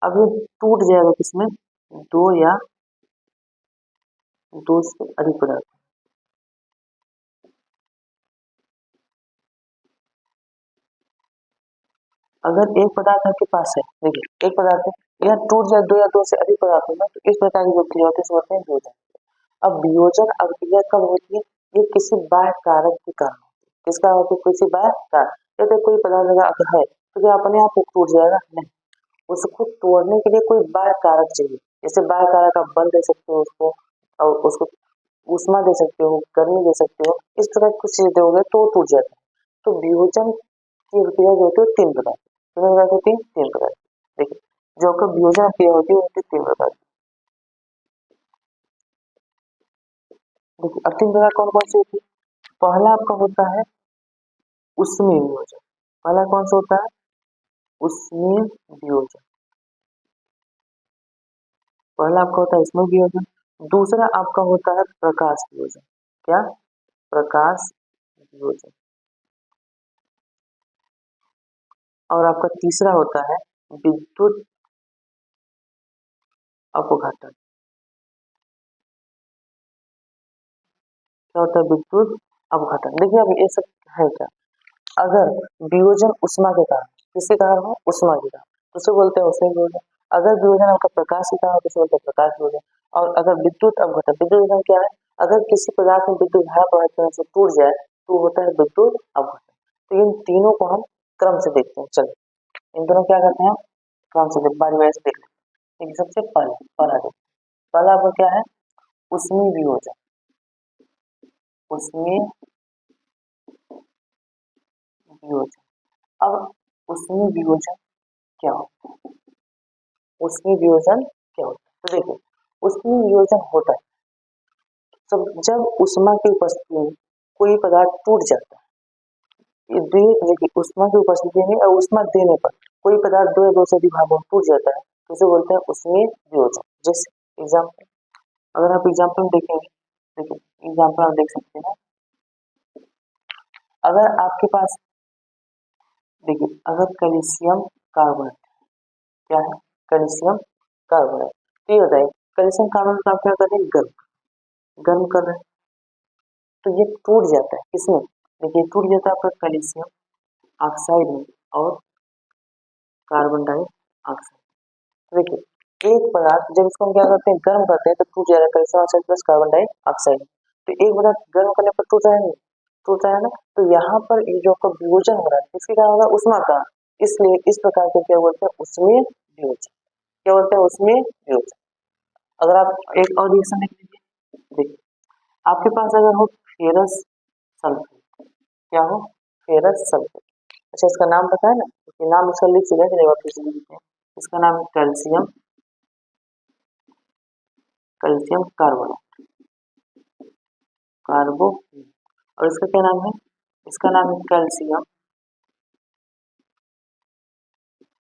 अब ये टूट जाएगा किसमें, दो या दो से अधिक पदार्थ। अगर एक पदार्थ आपके पास है, देखिए एक पदार्थ है, यह टूट जाए दो या दो से अधिक पदार्थ होगा, तो इस प्रकार की जो क्रिया होती है उसको बोलते हैं वियोजन। अब वियोजन अभिक्रिया कब होती है, ये किसी बाह्य कारक के कारण होती है। किसका होती है, किसी बाह्य कारक। जैसे कोई पदार्थ अगर है तो क्या अपने आप वो टूट जाएगा, नहीं, उसको तोड़ने के लिए कोई बाह्य कारक चाहिए। जैसे बाह्य कारक आप बल दे सकते हो उसको, और उसको ऊष्मा दे सकते हो, गर्मी दे सकते हो, इस तरह की कुछ चीजें दोगे तो वो टूट जाता है। तो वियोजन की अभिक्रिया जो होती है तीन प्रकार की, कितने प्रकार की होती है, तीन प्रकार की। देखिए जो आपका वियोजन अभिक्रिया होती है वो होती है तीन प्रकार की। देखिए अब तीन प्रकार कौन कौन सी होती है, पहला आपका होता है उष्मीय वियोजन। पहला कौन सा होता है, उष्मीय वियोजन, पहला आपका होता है उष्मीय वियोजन। दूसरा आपका होता है प्रकाश वियोजन, क्या, प्रकाश वियोजन। और आपका तीसरा होता है विद्युत अपघटन। क्या होता है, विद्युत अपघटन। देखिए अब ये सब है क्या, अगर वियोजन उष्मा के कारण, किसके कारण हो, उष्मा के कारण, तो उसे बोलते हैं उष्मीय वियोजन। अगर वियोजन आपका प्रकाश के कारण, तो उसे बोलते हैं प्रकाश वियोजन। और अगर विद्युत अपघटन, विद्युत अपघटन क्या है, अगर किसी पदार्थ में विद्युत धारा प्रवाहित करने से टूट जाए तो होता है विद्युत अपघटन। तो इन तीनों को हम क्रम से देखते हैं, चलिए इन दोनों क्या करते हैं, क्रम से बारी बारी से देख लेते हैं। देखिए सबसे पहले पहला देखिए, पहला आपका क्या है, उष्मीय वियोजन, उष्मीय वियोजन। अब उष्मीय वियोजन क्या होता है, उष्मीय वियोजन क्या होता है, तो देखिए उष्मीय वियोजन होता है जब उष्मा की उपस्थिति में कोई पदार्थ टूट जाता है, देखिए उष्मा की उपस्थिति में और उष्मा देने पर कोई पदार्थ दो या दो से अधिक भागों में टूट जाता है तो उसे बोलते हैं उष्मीय वियोजन। जैसे एग्जाम्पल, अगर आप एग्जाम्पल देखेंगे, देखिए एग्जाम्पल आप देख सकते हैं, अगर आपके पास, देखिए अगर कैल्शियम कार्बोनेट, क्या है, कैल्शियम कार्बोनेट, तो ये बताइए कैल्शियम कार्बोनेट आप क्या कर रहे हैं, गर्म गर्म कर रहे हैं, तो ये टूट जाता है किसमें, देखिए टूट जाता है आपका कैल्शियम ऑक्साइड में और कार्बन डाइऑक्साइड। तो देखिए एक पदार्थ जब इसको हम क्या करते हैं, गर्म करते हैं तो टूट जाएगा calcium oxide plus carbon dioxide. तो एक पदार्थ गर्म करने पर टूट रहा है, टूट रहा है ना, तो यहाँ पर ये जो आपका वियोजन हो रहा है इसके कारण होगा उष्मा का, इसलिए इस प्रकार के क्या बोलते हैं, उष्मीय वियोजन। क्या बोलते हैं, उष्मीय वियोजन। अगर आप एक और रिएक्शन देख लीजिए, देखिए आपके पास अगर हो फेरस सल्फेट, क्या हो, फेरस सल्फेट, अच्छा इसका नाम पता है ना, इसके नाम इसका लिख चुका है, चलिए वापस लिख देते हैं। इसका नाम है कैल्शियम, कैल्शियम कार्बोनेट, कार्बो, और इसका क्या नाम है, इसका नाम है कैल्शियम,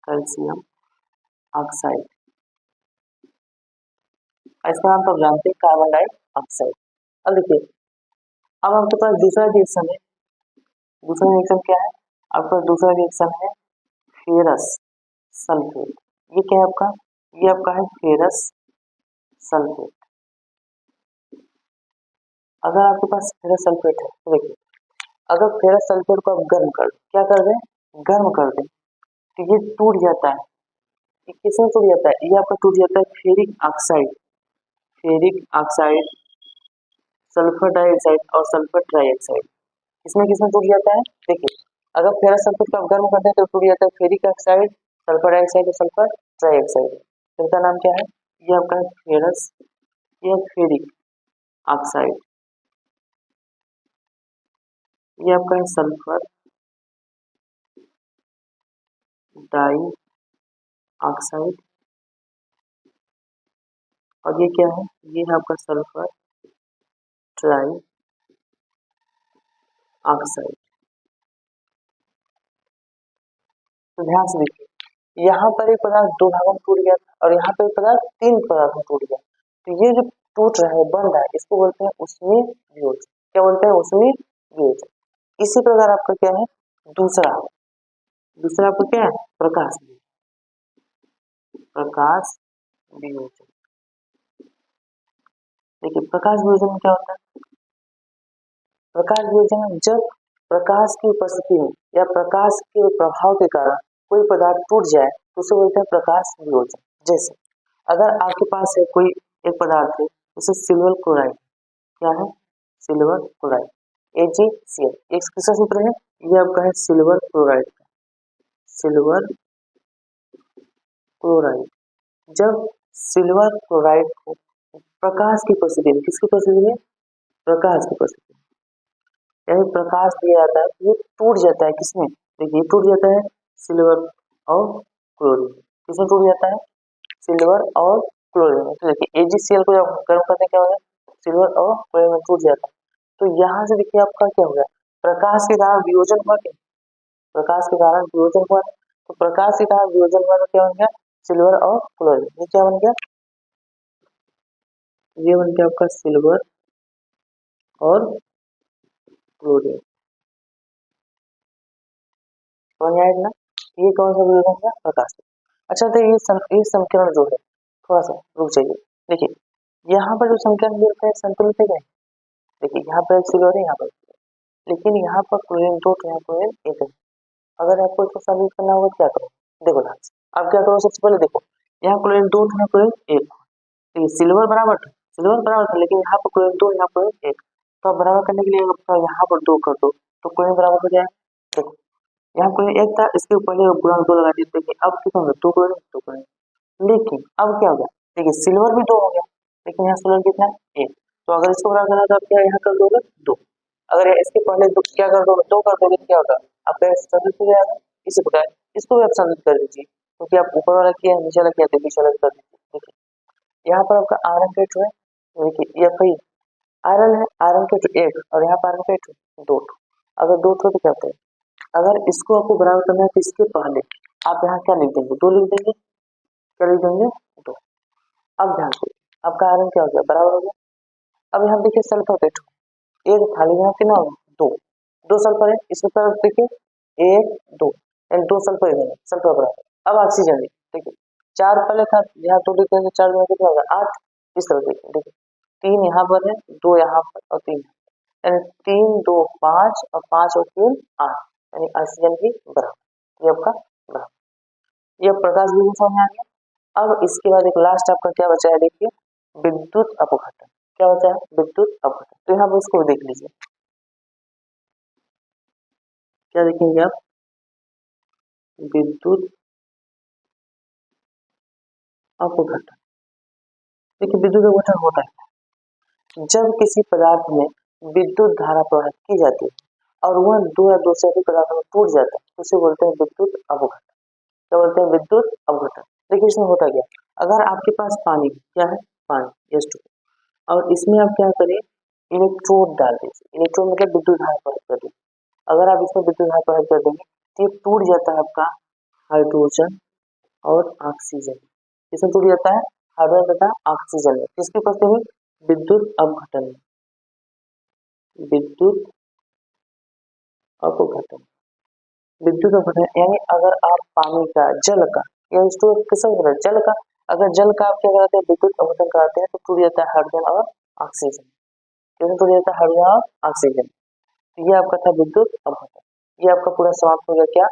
कैल्शियम ऑक्साइड, इसका नाम तो आप जानते हैं कार्बन डाइऑक्साइड। अब देखिए अब आपके पास दूसरा रिएक्शन है, दूसरा रिएक्शन क्या है, आपका दूसरा रिएक्शन है फेरस सल्फेट, ये क्या है आपका, ये आपका है फेरस सल्फेट। अगर आपके पास फेरस सल्फेट है तो देखिए, अगर फेरस सल्फेट को आप गर्म कर, क्या कर दें, गर्म कर दें, तो ये टूट जाता है। ये किसमें टूट जाता है, ये आपका टूट जाता है ferric oxide, ferric oxide, sulphur dioxide और सल्फर ट्राइऑक्साइड, किसमें किसमें टूट जाता है। देखिए, अगर फेरस सल्फेट को आप गर्म करते हैं तो टूट जाता है फेरिक ऑक्साइड, सल्फर डाइऑक्साइड और सल्फर ट्राइऑक्साइड। तो इनका नाम क्या है, ये आपका है फेरस, ये फेरिक ऑक्साइड, ये आपका है सल्फर डाई ऑक्साइड, और ये क्या है, ये है आपका सल्फर ट्राई ऑक्साइड। तो ध्यान से देखिए, यहाँ पर एक पदार्थ दो भागों में टूट गया था और यहाँ पर एक पदार्थ तीन पदार्थ में टूट गया। तो ये जो टूट रहा है, बन रहा है, इसको बोलते हैं उसमें वियोजन। क्या बोलते हैं, उसमें वियोजन। इसी प्रकार आपका क्या है, दूसरा, दूसरा आपका क्या है, प्रकाश, प्रकाश वियोजन। देखिए, प्रकाश वियोजन में क्या होता है, प्रकाश वियोजन में जब प्रकाश की उपस्थिति में या प्रकाश के प्रभाव के कारण कोई पदार्थ टूट जाए तो उसे बोलते हैं प्रकाश वियोजन। जैसे अगर आपके पास है कोई एक पदार्थ है, उसे सिल्वर क्लोराइड, क्या है, सिल्वर क्लोराइड, AgCl, एक किसका सूत्र है, ये आपका है सिल्वर क्लोराइड का, सिल्वर क्लोराइड। जब सिल्वर क्लोराइड को प्रकाश की उपस्थिति में, किसकी उपस्थिति में, प्रकाश की उपस्थिति में, यानी प्रकाश दिया जाता है, ये टूट जाता है, किसमें, देखिए टूट जाता है सिल्वर और क्लोरीन, किसमें टूट जाता है, सिल्वर और क्लोरीन। तो देखिए AgCl को जब गर्म करते क्या होगा, सिल्वर और क्लोरीन में टूट जाता है। तो यहाँ से देखिए आपका क्या होगा, प्रकाश के कारण वियोजन हुआ, क्या, प्रकाश के कारण वियोजन हुआ। तो प्रकाश के कारण वियोजन हुआ तो क्या बन गया, सिल्वर और क्लोरीन। ये क्या बन गया, ये बन गया आपका सिल्वर और क्लोरीन। समझ आएगा ना, ये कौन सा वियोजन हुआ, प्रकाश। अच्छा, तो ये समीकरण जो है, थोड़ा सा रुक जाइए। देखिए, यहाँ पर जो समीकरण मिलते हैं संतुलित है क्या? देखिए, यहाँ पर सिल्वर है, यहाँ पर, लेकिन यहाँ पर क्लोरीन दो, यहाँ क्लोरीन एक है। अगर आपको इसको साबित करना होगा क्या करो, देखो ध्यान से, अब क्या करो, सबसे पहले देखो, यहाँ क्लोरीन दो, यहाँ क्लोरीन एक, तो ये सिल्वर बराबर था, सिल्वर बराबर था, लेकिन यहाँ पर क्लोरीन दो, यहाँ क्लोरीन एक, तो अब बराबर करने के लिए यहाँ पर दो कर दो तो क्लोरीन बराबर हो जाए। देखो, यहाँ क्लोरीन एक था, इसके ऊपर गुणांक दो लगा दिए, देखिए अब कितना होगा, दो क्लोरीन, दो क्लोरीन। लेकिन अब क्या होगा, देखिए सिल्वर भी दो हो गया, लेकिन यहाँ सिल्वर कितना है, एक। तो अगर इसको बराबर करना तो आप क्या यहाँ कर दोगे, दो। अगर इसके पहले दो क्या कर दोगे, दो कर दोगे, क्या होगा, आपका संतुलित हो जाएगा। इसी प्रकार इसको भी आप संतुलित कर दीजिए, क्योंकि आप ऊपर वाला किया, नीचे वाला किया, तो नीचे वाला कर दीजिए। देखिए, यहाँ पर आपका आयरन का टू है, देखिए ये भाई आयरन है, आयरन का टू एक, और यहाँ पर आयरन का टू दो। अगर दो तो क्या होता है, अगर इसको आपको बराबर करना है तो इसके पहले आप यहाँ क्या लिख देंगे, दो लिख देंगे, क्या लिख देंगे, दो। अब ध्यान से, आपका आयरन क्या हो गया, बराबर हो गया। अब यहाँ देखिए सल्फर का टू एक था, लेकिन यहाँ कितना होगा, दो, दो सल्फर है, इसके तरफ देखिए एक दो, यानी दो सल्फर इधर है, सल्फर बराबर। अब ऑक्सीजन देखिए, चार पहले था, यहाँ दो लिख देंगे, चार में कितना होगा, आठ। इस तरह देखिए, देखिए तीन यहाँ पर है, दो यहाँ पर और तीन, यानी तीन दो पाँच और पाँच और तीन आठ, यानी ऑक्सीजन भी बराबर, ये आपका बराबर। ये प्रकाश विधि समझ में आ गया। अब इसके बाद एक लास्ट आपका क्या बचा है, देखिए विद्युत अपघटन। क्या बचा है, विद्युत अपघटन। तो यहाँ पर इसको देख लीजिए, क्या देखेंगे आप, विद्युत अपघटन। देखिए, विद्युत अपघटन होता है जब किसी पदार्थ में विद्युत धारा प्रवाहित की जाती है और वह दो या दो से अधिक पदार्थों में टूट जाता है, उसे बोलते हैं विद्युत अपघटन। क्या बोलते हैं, विद्युत अपघटन। देखिए, इसमें होता क्या, अगर आपके पास पानी, क्या है, पानी H2, और इसमें आप क्या करें, इलेक्ट्रोड डाल दीजिए, इलेक्ट्रोड मतलब विद्युत धारा प्रवाहित कर दीजिए। अगर आप इसमें विद्युत धारा प्रवाहित कर देंगे तो ये टूट जाता है आपका हाइड्रोजन और ऑक्सीजन। किसमें टूट जाता है, हाइड्रोजन तथा ऑक्सीजन में, किसकी उपस्थिति में, विद्युत अपघटन में, विद्युत अपघटन। विद्युत अपघटन यानी अगर आप पानी का, जल का या H2O किसका होता है? जल का। अगर जल का आप क्या कराते हैं, विद्युत अवतरण कराते हैं तो टूट जाता है हाइड्रोजन और ऑक्सीजन। किसमें टूट जाता है? हाइड्रोजन और ऑक्सीजन। ये आपका था विद्युत अवतरण। ये आपका पूरा समाप्त हो गया क्या?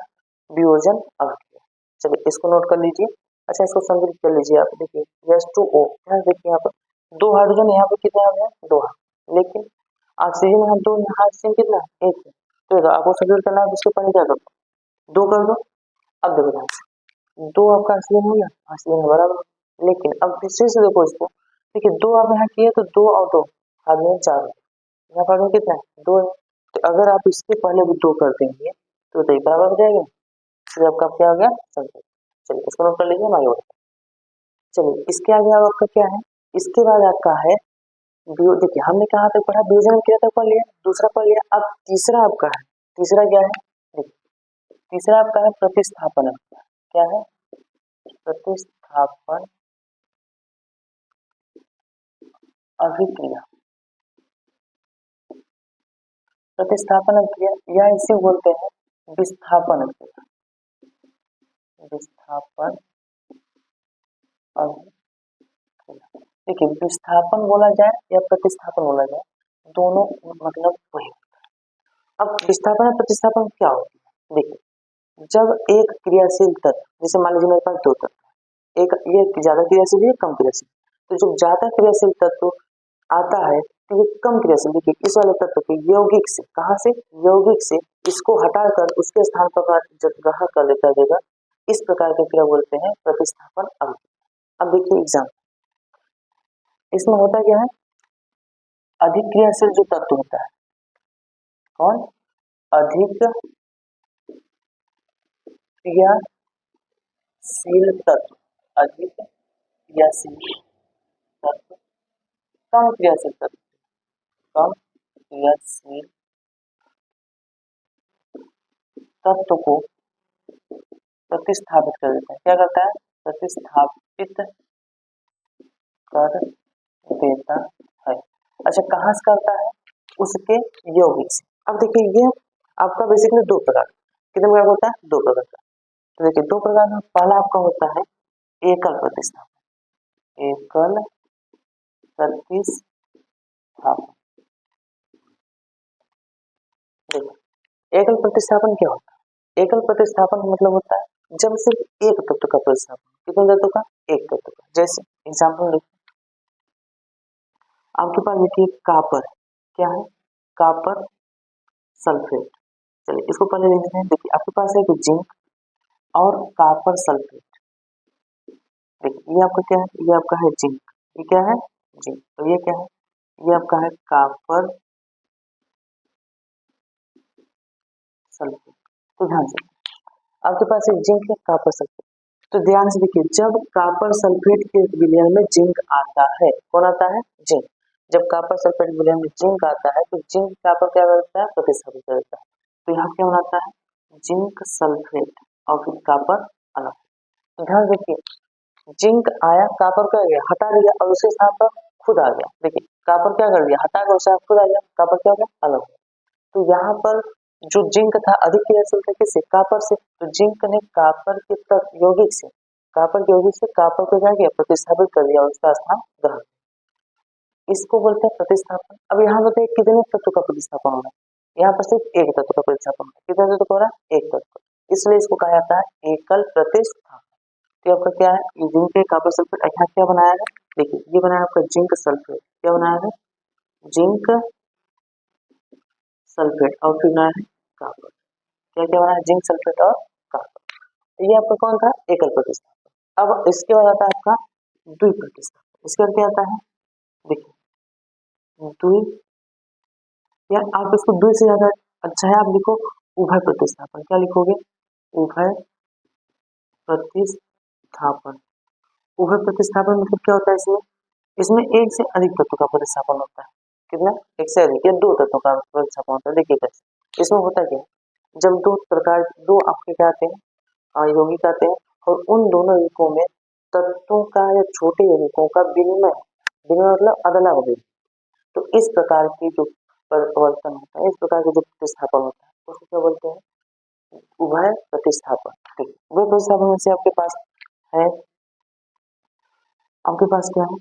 वियोजन अभिक्रिया। चलिए इसको नोट कर लीजिए। अच्छा इसको संतुलित कर लीजिए आप। देखिए H2O, ध्यान देखिए यहाँ पर 2 हाइड्रोजन, यहाँ पे कितने आ गए? 2 हाइड्रोजन। लेकिन ऑक्सीजन यहाँ 2, यहाँ ऑक्सीजन कितना? 1 है। तो आपको संतुलित करना है, इसके पहले क्या करो? 2 कर दो। अब देखो ध्यान से, 2 आपका ऑक्सीजन हो गया, ऑक्सीजन बराबर। लेकिन अब फिर से देखो इसको, देखिए 2 आप यहाँ किए तो 2 और 2 हाइड्रोजन 4 है। यहाँ पर कितना है? 2 है। तो अगर आप इसके पहले भी 2 कर देंगे तो ये बराबर हो जाएगा। फिर आपका क्या हो गया? संतुलित। चलिए इसको नोट कर लीजिए, हमारे ओर। चलिए इसके आगे अब आपका क्या है? इसके बाद आपका है देखिए हमने कहा तक पढ़ा, वियोजन क्रिया तक पढ़ लिया, दूसरा पढ़ लिया। अब तीसरा आपका है, तीसरा क्या है? देखिए तीसरा आपका है प्रतिस्थापन अभिक्रिया। क्या है? प्रतिस्थापन अभिक्रिया। प्रतिस्थापन अभिक्रिया या इसे बोलते हैं विस्थापन अभिक्रिया। विस्थापन अभिक्रिया। देखिए विस्थापन बोला जाए या प्रतिस्थापन बोला जाए, दोनों मतलब वही। अब विस्थापन और प्रतिस्थापन क्या होती है? देखिए जब एक क्रियाशील तत्व, जैसे मान लीजिए मेरे पास 2 तत्व, एक ये ज्यादा क्रियाशील है, कम क्रियाशील, तो जब ज्यादा क्रियाशील तत्व आता है तो ये कम क्रियाशील, देखिए इस वाले तत्व के यौगिक से, कहाँ से? यौगिक से इसको हटाकर उसके स्थान पर ग्रहण कर लेता देगा। इस प्रकार की क्रिया बोलते हैं प्रतिस्थापन अभिक्रिया। अब देखिए एग्जाम, इसमें होता क्या है? अधिक क्रियाशील जो तत्व होता है, कौन? अधिक क्रियाशील तत्व, अधिक क्रियाशील तत्व, कम क्रियाशील तत्व, कम क्रियाशील तत्व को प्रतिस्थापित कर देता है। क्या करता है? प्रतिस्थापित कर देता है। अच्छा कहाँ से करता है? उसके यौगिक से। अब देखिए ये आपका बेसिकली 2 प्रकार, कितने प्रकार होता है? 2 प्रकार का। तो देखिए 2 प्रकार में पहला आपका होता है एकल प्रतिस्थापन। एकल प्रतिस्थापन। देखिए एकल प्रतिस्थापन क्या होता है? एकल प्रतिस्थापन का मतलब होता है जब सिर्फ एक तत्व का प्रतिस्थापन, कितने तत्व का? एक तत्व का। जैसे एग्जाम्पल देखिए, आपके पास देखिए कापर, क्या है? Copper sulphate. चलिए इसको पहले लिखते हैं। देखिए आपके पास है जिंक और कापर सल्फेट। देखिए ये आपका क्या है? ये आपका है जिंक। ये क्या है? जिंक। तो ये क्या है? ये आपका है कापर सल्फेट। तो ध्यान से आपके पास एक जिंक है, कापर सल्फेट। तो ध्यान से देखिए जब कापर सल्फेट के विलयन में जिंक आता है, कौन आता है? जिंक। जब कापर सल्फेट विलयन में जिंक आता है तो जिंक कापर क्या करता है? प्रतिस्थापित करता है। तो यहाँ क्या बनाता है? जिंक सल्फेट और फिर कापर अलग। तो ध्यान देखिए जिंक आया, कापर क्या गया? हटा दिया और उसके स्थान पर खुद आ गया। देखिए कापर क्या कर दिया? हटा कर उसके साथ खुद आ गया, कापर क्या हो गया? अलग। तो यहाँ पर जो जिंक था अधिक क्रियाशील था किससे? कापर से। तो जिंक ने कापर के तत्व यौगिक से, कापर के यौगिक से कापर को क्या किया? प्रतिस्थापित कर दिया और उसका स्थान ग्रहण। इसको बोलते हैं प्रतिस्थापन। अब यहाँ बताइए कितने तत्व का प्रतिस्थापन हो रहा है? यहाँ पर सिर्फ एक तत्व का प्रतिस्थापन हो रहा है। कितने तत्व का हो रहा है? एक तत्व। इसलिए इसको कहा जाता है एकल प्रतिस्थापन। तो आपका क्या है? ये जिंक के कापर सल्फेट, यहाँ क्या बनाया है? देखिए ये बनाया आपका जिंक सल्फेट। क्या बनाया है? जिंक सल्फेट और फिर बनाया है कापर। क्या क्या बना है? जिंक सल्फेट और कापर। तो ये आपका कौन था? एकल प्रतिस्थापन। अब इसके बाद आता है आपका द्वि प्रतिस्थापन। इसके बाद क्या आता है? देखिए द्वि, या आप इसको द्वि से ज्यादा अच्छा है आप लिखो उभय प्रतिस्थापन। क्या लिखोगे? उभय प्रतिस्थापन। उभय प्रतिस्थापन मतलब क्या होता है? इसमें इसमें एक से अधिक तत्व का प्रतिस्थापन होता है। कितना? एक से अधिक या 2 तत्वों का प्रतिस्थापन होता है। देखिए कैसे इसमें होता क्या है? जब 2 प्रकार, 2 आपके क्या आते हैं? यौगिक आते हैं और उन दोनों यौगिकों में तत्वों का या छोटे यौगिकों का विनिमय, विनिमय मतलब अदला बदली, तो इस प्रकार की जो परिवर्तन होता है, इस प्रकार के जो प्रतिस्थापन होता है उसको क्या बोलते हैं? उभय प्रतिस्थापन। ठीक, उभय प्रतिस्थापन में से आपके पास है, आपके पास क्या है,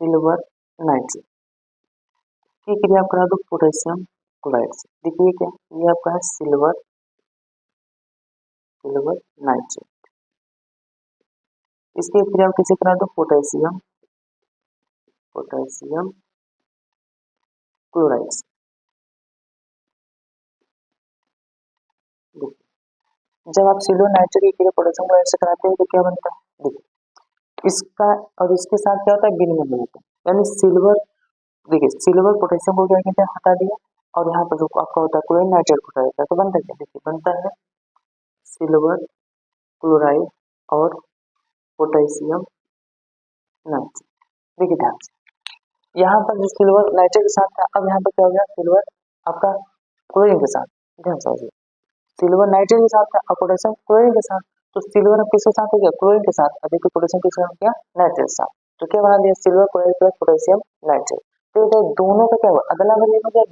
सिल्वर नाइट्रेट की क्रिया करा दो पोटेशियम क्लोराइड से। देखिए क्या, ये आपका है सिल्वर नाइट्रेट, इसकी क्रिया किसे करा दो, पोटेशियम क्लोराइड से। जब आप सिल्वर नाइट्रेट की क्रिया पोटेशियम क्लोराइड से कराते हैं तो क्या बनता है, देखिए इसका और इसके साथ क्या होता है, विनिमय होता है, यानी सिल्वर, देखिए सिल्वर पोटेशियम को क्या कहते हैं, हटा दिया, और यहाँ पर जो आपका होता है क्लोरीन नाइट्रेट हटा देता है, तो बनता है क्या, देखिए बनता है सिल्वर क्लोराइड और पोटेशियम नाइट्रेट। देखिए ध्यान से, यहाँ पर जो सिल्वर नाइट्रेट के साथ था, अब यहाँ पर क्या हो गया, सिल्वर आपका क्लोरीन के साथ, ध्यान समझिए, सिल्वर नाइट्रेट के साथ था और पोटेशियम क्लोरीन के साथ, तो सिल्वर अब किसके साथ हो गया, क्लोरीन के साथ, अभी पोटेशियम किसके साथ हो गया, नाइट्रेट के साथ, तो क्या बना दिया, silver chloride plus potassium nitrate. तो ये दोनों का क्या हुआ, अदला बदली हो गया,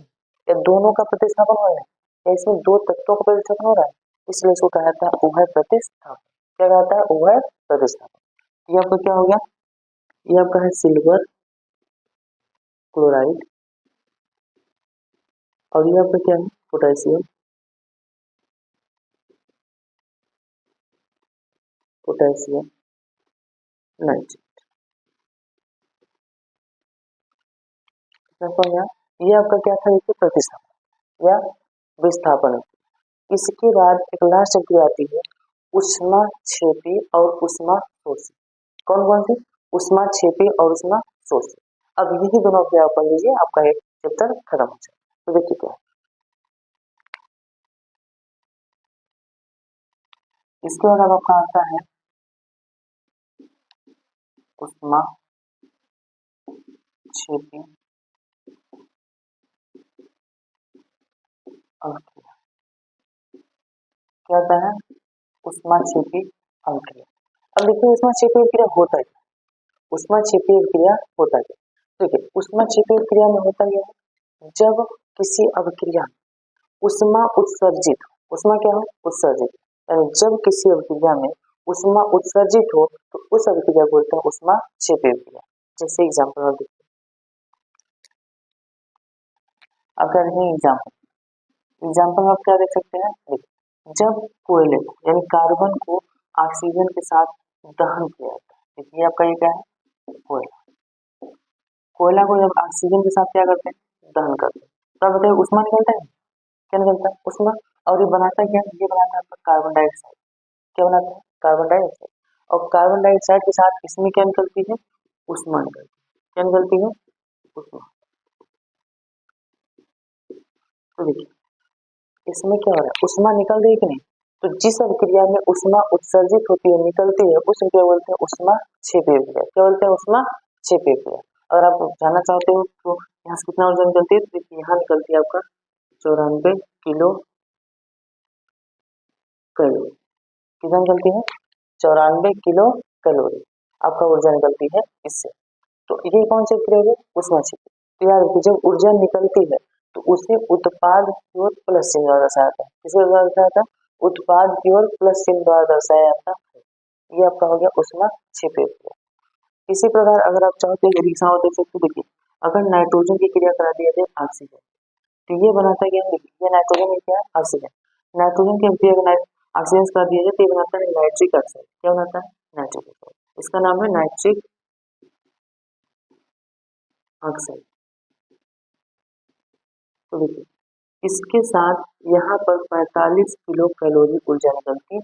या दोनों का प्रतिस्थापन हो रहा है, या इसमें दो तत्वों का प्रतिस्थापन हो रहा है, इसलिए इसको कहा जाता है उभय प्रतिस्थापन। क्या कहता है, उभय प्रतिस्थापन। ये आपका क्या हो गया, ये आपका है सिल्वर क्लोराइड और ये आपका क्या है, पोटेशियम नाइट्रेट। ये आपका क्या था, देखिए प्रतिस्थापन या विस्थापन। इसके बाद एक लास्ट क्रिया आती है उष्मा क्षेपी और उष्मा शोषी। कौन कौन सी, उष्मा क्षेपी और उष्मा शोषी। अब यही दोनों क्रिया पढ़ लीजिए, आपका एक चैप्टर खत्म हो जाए। तो देखिए क्या है, इसके बाद अब आपका आता है उष्मा क्षेपी अभिक्रिया। क्या आता है, उष्मा क्षेपी अभिक्रिया। अब देखिए उष्मा क्षेपी अभिक्रिया होता है, उष्मा क्षेपी अभिक्रिया होता है, देखिए उष्मा क्षेपी अभिक्रिया में होता है जब किसी अभिक्रिया उष्मा उत्सर्जित, उष्मा क्या हो, उत्सर्जित, यानी जब किसी अभिक्रिया में उष्मा उत्सर्जित हो तो उस अभिक्रिया को बोलते हैं उष्मा क्षेपी अभिक्रिया। जैसे एग्जाम्पल में देखिए, अगर है एग्जाम्पल में आप क्या देख सकते हैं, देखिए जब कोयले यानी कार्बन को ऑक्सीजन के साथ दहन किया जाता है, देखिए आपका ये क्या है, कोयला, कोयला को जब ऑक्सीजन के साथ क्या करते हैं, दहन करते हैं, तब बताइए उष्मा निकलता है, क्या निकलता है, उष्मा। और ये बनाता है क्या, ये बनाता है आपका कार्बन डाइऑक्साइड। क्या बनाता है, कार्बन डाइऑक्साइड, और कार्बन डाइऑक्साइड के साथ इसमें क्या निकलती है, उष्मा निकलती है। क्या निकलती है, उष्मा। तो देखिए इसमें क्या हो रहा है, उष्मा निकल रही है कि नहीं, तो जिस अभिक्रिया में उष्मा उत्सर्जित होती है, निकलती है, उस क्या बोलते हैं, उष्मा क्षेपी अभिक्रिया। क्या बोलते हैं, उष्मा क्षेपी अभिक्रिया। अगर आप जानना चाहते हो तो यहाँ से कितना ऊर्जा निकलती है, तो देखिए यहाँ निकलती है आपका 94 किलो कैलोरी। कितना निकलती है, 94 किलो कैलोरी आपका ऊर्जा निकलती है इससे। तो ये कौन सी क्रिया है, उष्मा क्षेपी। तो याद रखिए जब ऊर्जा निकलती है तो उसे उत्पाद की ओर प्लस चिन्ह द्वारा दर्शाया जाता है। किसके द्वारा दर्शाया जाता है, उत्पाद की ओर प्लस चिन्ह द्वारा दर्शाया जाता है। ये आपका हो गया उष्मा क्षेपी क्रिया। इसी प्रकार अगर आप चाहते हैं एडिशन और देख सकते, देखिए अगर नाइट्रोजन की क्रिया करा दिया जाए ऑक्सीजन, तो ये बनाता है क्या, ये नाइट्रोजन में क्या है, ऑक्सीजन। नाइट्रोजन की क्रिया ऑक्सीजन से कर दिया जाए तो ये बनाता है नाइट्रिक ऑक्साइड। क्या बनाता है, नाइट्रिक ऑक्साइड। इसका नाम है नाइट्रिक ऑक्साइड। तो देखिए इसके साथ यहाँ पर 45 किलो कैलोरी ऊर्जा निकलती है।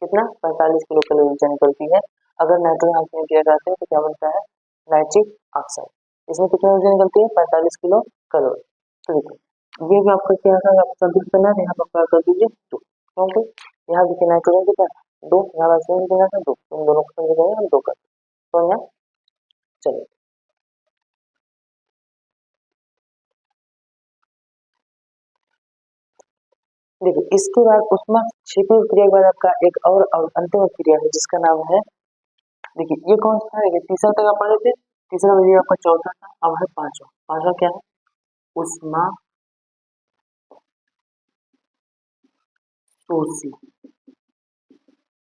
कितना, 45 किलो कैलोरी ऊर्जा निकलती है। अगर नाइट्रोजन ऑक्सीजन किया जाता है तो क्या बनता है, नाइट्रिक ऑक्साइड। इसमें कितनी ऊर्जा निकलती है, 45 किलो कैलोरी। तो देखिए ये भी आपका क्या है, आप कंप्यूट करना है, यहाँ पर क्या कर दीजिए 2, क्योंकि यहाँ देखिए नाइट्रोजन कितना 2, यहाँ ऑक्सीजन कितना था 2, इन दोनों को समझ हम 2 कर, तो यहाँ चलिए देखिए इसके बाद उष्मा क्षेपी क्रिया के बाद आपका एक और अंतिम क्रिया है जिसका नाम है, देखिए ये कौन सा है, तीसरा तक आप पढ़े थे, तीसरा बजे आपका चौथा था, अब है पांचवा। पांचवा क्या है, उष्मा शोषी,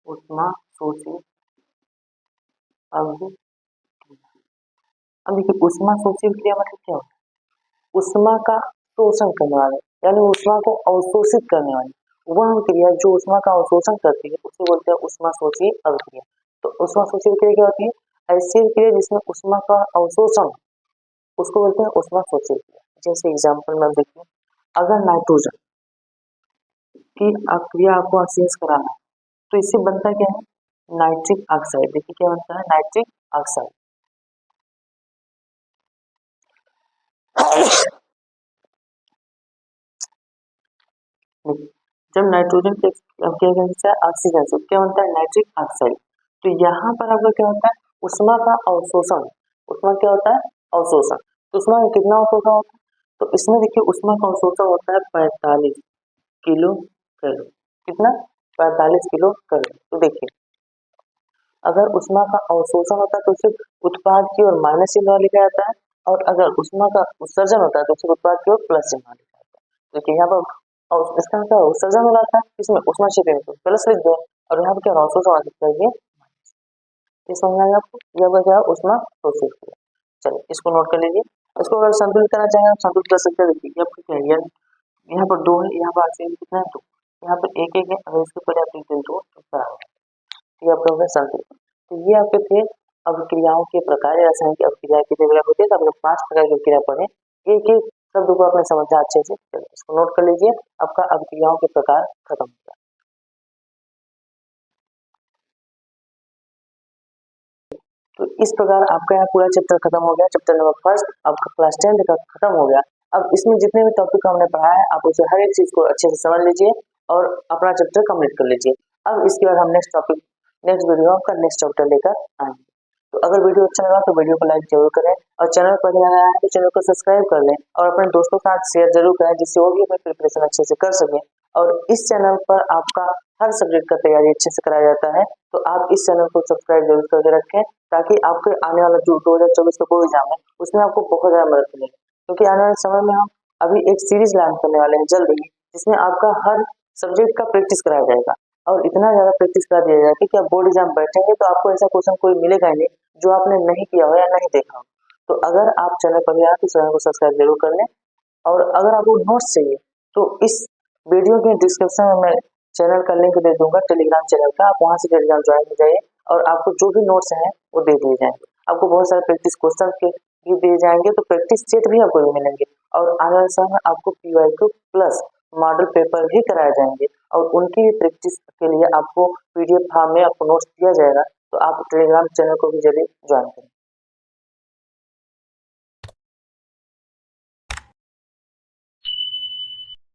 उष्मा शोषी अभिक्रिया। अब देखिए उष्मा शोषी क्रिया मतलब क्या होता है? उष्मा का शोषण करने वाले यानी उष्मा को अवशोषित करने वाली वह क्रिया जो उष्मा का अवशोषण करती है उसे बोलते हैं उष्मा शोषी अभिक्रिया। तो उष्मा शोषी क्रिया क्या होती है? ऐसी क्रिया जिसमें उष्मा का अवशोषण उसको बोलते हैं उष्मा शोषी क्रिया। जैसे एग्जाम्पल में देखिए, अगर नाइट्रोजन की क्रिया आपको अवशेष कराना है तो इससे बनता क्या है? Nitric oxide. देखिए क्या बनता है? Nitric oxide. जब नाइट्रोजन के ऑक्सीजन से क्या बनता है? Nitric oxide. तो यहाँ पर आपका क्या होता है? उष्मा का अवशोषण। उष्मा क्या होता है? अवशोषण। तो उष्मा का कितना अवशोषण होता है? तो इसमें देखिए उष्मा का अवशोषण होता है 45 किलो कैलोरी। कितना? 45 किलो कैलोरी। तो देखिए अगर उष्मा का अवशोषण होता है तो उसे उत्पाद की ओर माइनस चिन्ह लिखा जाता है, और अगर उष्मा का उत्सर्जन होता है तो उसे उत्पाद की ओर प्लस चिन्ह लिखा जाता है। देखिए यहाँ पर और इसका क्या उत्सर्जन हो जाता है, इसमें उष्मा क्षेत्र तो प्लस लिख दो, और यहाँ पर क्या अवशोषण चाहिए, ये समझ आएगा आपको। यह वह क्या है? उष्मा शोषित क्रिया। चलिए इसको नोट कर लीजिए। इसको अगर संतुलित करना चाहें आप संतुलित कर सकते हैं। देखिए आपको क्या है, यहाँ पर 2 है, यहाँ पर ऑक्सीजन कितना है? 2। यहाँ पर 1 1 है, अगर इसके ऊपर आप लिख दें 2 तो 4 है। ये आपका हो गया संतुलित। तो ये आपके थे अभिक्रियाओं के प्रकार, रासायनिक अभिक्रिया की जब होती है तो आपने 5 प्रकार की अभिक्रिया पढ़े। एक एक शब्द को आपने समझा अच्छे से। चलिए इसको नोट कर लीजिए। आपका अभिक्रियाओं के प्रकार खत्म हो गया। तो इस प्रकार आपका यहाँ पूरा चैप्टर खत्म हो गया। चैप्टर नंबर 1 आपका क्लास 10 का खत्म हो गया। अब इसमें जितने भी टॉपिक हमने पढ़ा है आप उसे हर एक चीज को अच्छे से समझ लीजिए और अपना चैप्टर कंप्लीट कर लीजिए। अब इसके बाद हम नेक्स्ट वीडियो आपका नेक्स्ट चैप्टर लेकर आएंगे। तो अगर वीडियो अच्छा लगा तो वीडियो को लाइक जरूर करें, और चैनल पर नया आया है तो चैनल को सब्सक्राइब कर लें, और अपने दोस्तों के साथ शेयर जरूर करें जिससे वो भी अपनी प्रिपरेशन अच्छे से कर सकें। और इस चैनल पर आपका हर सब्जेक्ट का तैयारी अच्छे से कराया जाता है, तो आप इस चैनल को सब्सक्राइब जरूर करके रखें, ताकि आपके आने वाला जो 2024 का कोई एग्जाम है उसमें आपको बहुत ज़्यादा मदद मिलेगी। क्योंकि आने वाले समय में हम अभी एक सीरीज लॉन्च करने वाले हैं जल्द ही, जिसमें आपका हर सब्जेक्ट का प्रैक्टिस कराया जाएगा, और इतना ज़्यादा प्रैक्टिस करा दिया जाएगा कि आप बोर्ड एग्जाम बैठेंगे तो आपको ऐसा क्वेश्चन कोई मिलेगा ही नहीं जो आपने नहीं किया हो या नहीं देखा हो। तो अगर आप चैनल पर आए तो चैनल को सब्सक्राइब जरूर कर लें, और अगर आपको नोट्स चाहिए तो इस वीडियो के डिस्क्रिप्शन में मैं चैनल का लिंक दे दूंगा टेलीग्राम चैनल का, आप वहां से टेलीग्राम ज्वाइन हो जाइए, और आपको जो भी नोट्स हैं वो दे दिए जाएंगे। आपको बहुत सारे प्रैक्टिस क्वेश्चन के भी दिए जाएंगे, तो प्रैक्टिस सेट भी आपको मिलेंगे, और आने वाले समय में आपको PYQ प्लस मॉडल पेपर भी कराए जाएंगे, और उनकी भी प्रैक्टिस के लिए आपको PDF फॉर्म में आपको नोट्स दिया जाएगा। तो आप टेलीग्राम चैनल को भी जल्दी ज्वाइन करें।